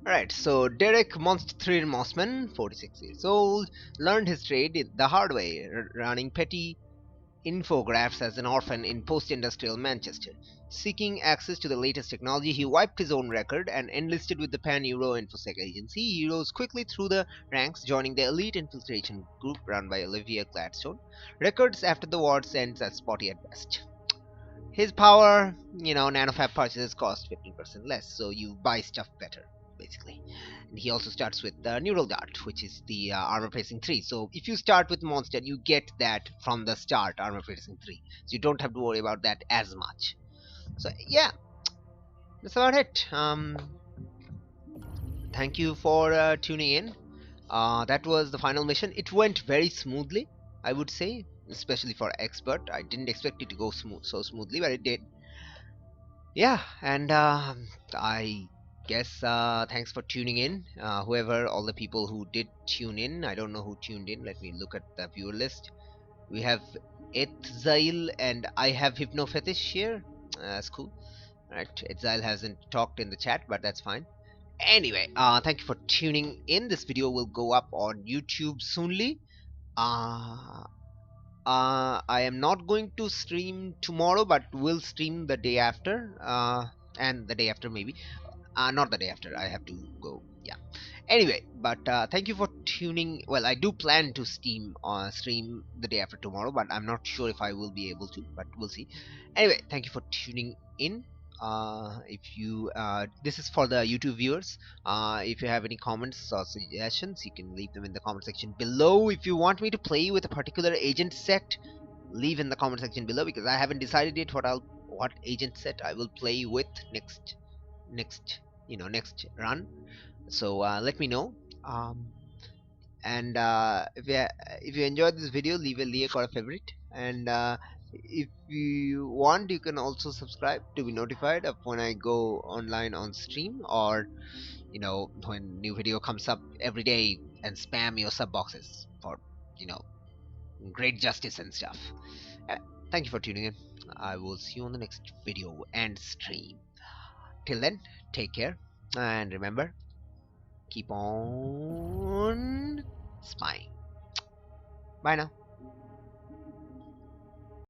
Alright, so Derek Monster Mossman, 46 years old, learned his trade the hard way, running petty infographics as an orphan in post-industrial Manchester. Seeking access to the latest technology, he wiped his own record and enlisted with the Pan-Euro InfoSec agency. He rose quickly through the ranks, joining the elite infiltration group run by Olivia Gladstone. Records after the war's ends are spotty at best. His power, nanofab purchases cost 15% less, so you buy stuff better, basically. And he also starts with the Neural Dart, which is the armor placing 3. So if you start with Monster, you get that from the start, armor placing 3. So you don't have to worry about that as much. So yeah, that's about it. Thank you for tuning in. That was the final mission. It went very smoothly, I would say, especially for expert. I didn't expect it to go so smoothly, but it did. Yeah, and I guess thanks for tuning in. All the people who did tune in. I don't know who tuned in. Let me look at the viewer list. We have Etzail and I have Hypnofetish here. That's cool. Alright, Etzail hasn't talked in the chat, but that's fine. Anyway, thank you for tuning in. This video will go up on YouTube soonly. I am not going to stream tomorrow, but will stream the day after, and the day after maybe. Not the day after. I have to go. Yeah. Anyway, but thank you for tuning. Well, I do plan to stream the day after tomorrow, but I'm not sure if I will be able to. But we'll see. Anyway, thank you for tuning in. If you this is for the YouTube viewers. If you have any comments or suggestions, you can leave them in the comment section below. If you want me to play with a particular agent set, leave in the comment section below, because I haven't decided yet what agent set I will play with next run. So let me know. And if you enjoyed this video, leave a like or a favorite, and if you want, you can also subscribe to be notified of when I go online on stream, or when new video comes up every day, and spam your sub boxes for great justice and stuff. Thank you for tuning in. I will see you on the next video and stream. Till then, take care, and remember, keep on spying. Bye now.